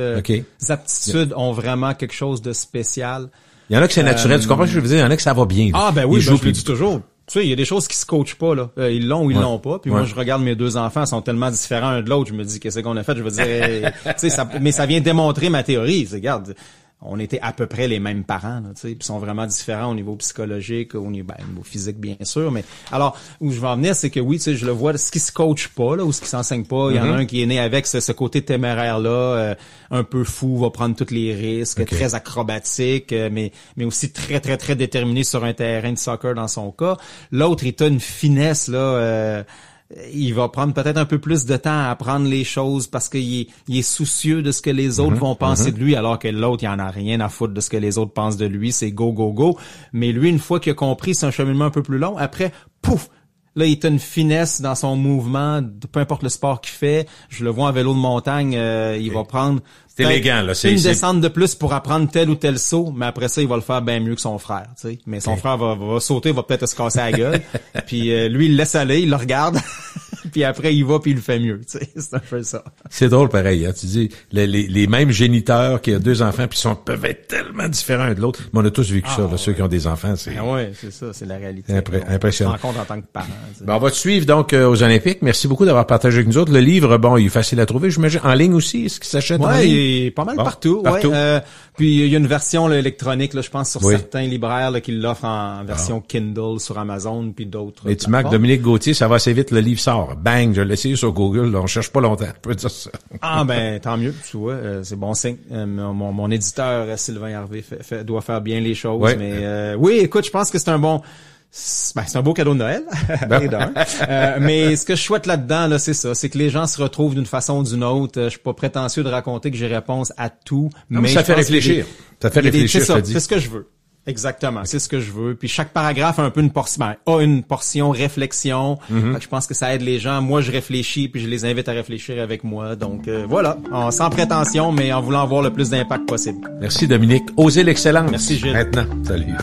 aptitudes ont vraiment quelque chose de spécial. Il y en a que c'est naturel, tu comprends ce que je veux dire? Il y en a que ça va bien. Là. Ah ben oui, je le dis toujours. sais, il y a des choses qui se coachent pas, là. Ils l'ont ou ils l'ont pas. Puis moi, je regarde mes deux enfants, ils sont tellement différents un de l'autre. Je me dis, qu'est-ce qu'on a fait? Je veux dire, tu sais, mais ça vient démontrer ma théorie. Regarde, on était à peu près les mêmes parents, tu sais, puis sont vraiment différents au niveau psychologique, au niveau physique, bien sûr. Mais alors, où je veux en venir, c'est que oui, tu sais, je le vois, ce qui se coach pas, là, ou ce qui s'enseigne pas, il y en a un qui est né avec ce côté téméraire-là, un peu fou, va prendre tous les risques, très acrobatique, mais aussi très, très, très déterminé sur un terrain de soccer dans son cas. L'autre, il a une finesse, là, il va prendre peut-être un peu plus de temps à apprendre les choses parce qu'il est soucieux de ce que les autres vont penser de lui, alors que l'autre, il en a rien à foutre de ce que les autres pensent de lui. C'est go, go, go. Mais lui, une fois qu'il a compris, c'est un cheminement un peu plus long. Après, pouf! Là, il a une finesse dans son mouvement, peu importe le sport qu'il fait. Je le vois en vélo de montagne, il va prendre c'est élégant, là. Une descente de plus pour apprendre tel ou tel saut, mais après ça, il va le faire bien mieux que son frère, tu sais. Mais son frère va sauter, va peut-être se casser la gueule. Puis lui, il le laisse aller, il le regarde. Puis après, il va puis il le fait mieux, tu sais. C'est un peu ça. C'est drôle pareil, hein. Tu dis, les mêmes géniteurs qui ont deux enfants puis peuvent être tellement différents un de l'autre. Mais on a tous vécu ça, là, ceux qui ont des enfants, c'est. Ah ouais, c'est ça, c'est la réalité. Impressionnant. On se rend compte en tant que parent. Ben, on va te suivre donc aux Olympiques. Merci beaucoup d'avoir partagé avec nous autres. Le livre, bon, il est facile à trouver, j'imagine. En ligne aussi, est-ce qu'il s'achète en ligne? Il est pas mal partout. Ouais. Puis il y a une version là, électronique, là, je pense, sur certains libraires là, qui l'offrent en version Kindle sur Amazon, puis d'autres. Et tu marques Dominique Gauthier, ça va assez vite, le livre sort. Bang, je l'ai essayé sur Google, là, on cherche pas longtemps, je peux dire ça. Ah ben, tant mieux, tu vois, c'est bon signe. Mon éditeur, Sylvain Hervé, doit faire bien les choses. Ouais. Mais oui, écoute, je pense que c'est un bon... c'est un beau cadeau de Noël. Mais ce que je souhaite là-dedans, là, c'est ça. C'est que les gens se retrouvent d'une façon ou d'une autre. Je suis pas prétentieux de raconter que j'ai réponse à tout. Non, mais ça fait réfléchir. Ça fait réfléchir, c'est ça. C'est ce que je veux. Exactement. C'est ce que je veux. Puis chaque paragraphe a un peu une portion réflexion. Fait que je pense que ça aide les gens. Moi, je réfléchis puis je les invite à réfléchir avec moi. Donc, voilà. Sans prétention, mais en voulant avoir le plus d'impact possible. Merci, Dominique. Osez l'excellence. Merci, Gilles. Maintenant. Salut.